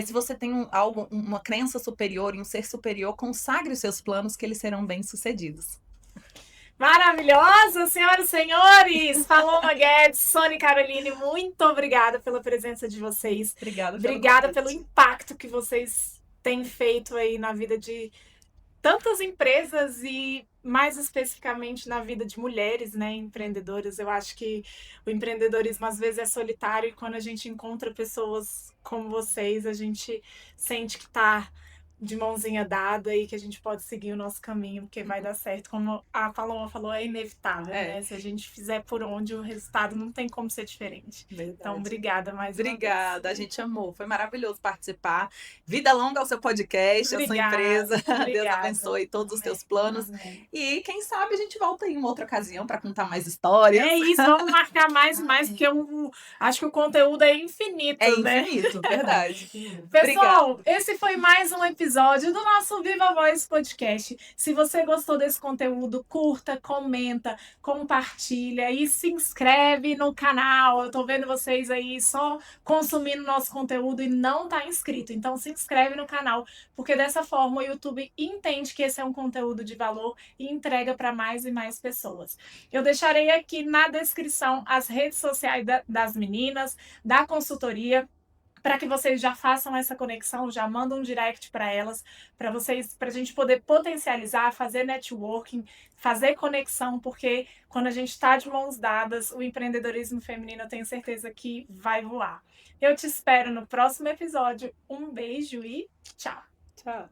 se você tem uma crença superior, em um ser superior, consagre os seus planos, que eles serão bem-sucedidos. Maravilhosa, senhoras e senhores! Paloma Guedes, Sony Caroline, muito obrigada pela presença de vocês. Obrigada pelo impacto que vocês têm feito aí na vida de tantas empresas e mais especificamente na vida de mulheres, né, empreendedoras. Eu acho que o empreendedorismo às vezes é solitário e quando a gente encontra pessoas como vocês, a gente sente que tá de mãozinha dada e que a gente pode seguir o nosso caminho, porque vai dar certo. Como a Paloma falou, é inevitável, né? Se a gente fizer por onde, o resultado não tem como ser diferente. Verdade. Então, obrigada mais uma vez. Obrigada, a gente amou. Foi maravilhoso participar. Vida longa ao seu podcast, à sua empresa. Deus abençoe todos os teus planos. Amém. E quem sabe a gente volta em uma outra ocasião para contar mais histórias. É isso, vamos marcar mais e mais, porque eu acho que o conteúdo é infinito, né? É infinito, verdade. Pessoal, esse foi mais um episódio do nosso Viva Voz Podcast. Se você gostou desse conteúdo, curta, comenta, compartilha e se inscreve no canal. Eu tô vendo vocês aí só consumindo nosso conteúdo e não tá inscrito. Então se inscreve no canal, porque dessa forma o YouTube entende que esse é um conteúdo de valor e entrega para mais e mais pessoas. Eu deixarei aqui na descrição as redes sociais das meninas, da consultoria, para que vocês já façam essa conexão, já mandam um direct para elas, para a gente poder potencializar, fazer networking, fazer conexão, porque quando a gente está de mãos dadas, o empreendedorismo feminino eu tenho certeza que vai voar. Eu te espero no próximo episódio. Um beijo e tchau! Tchau!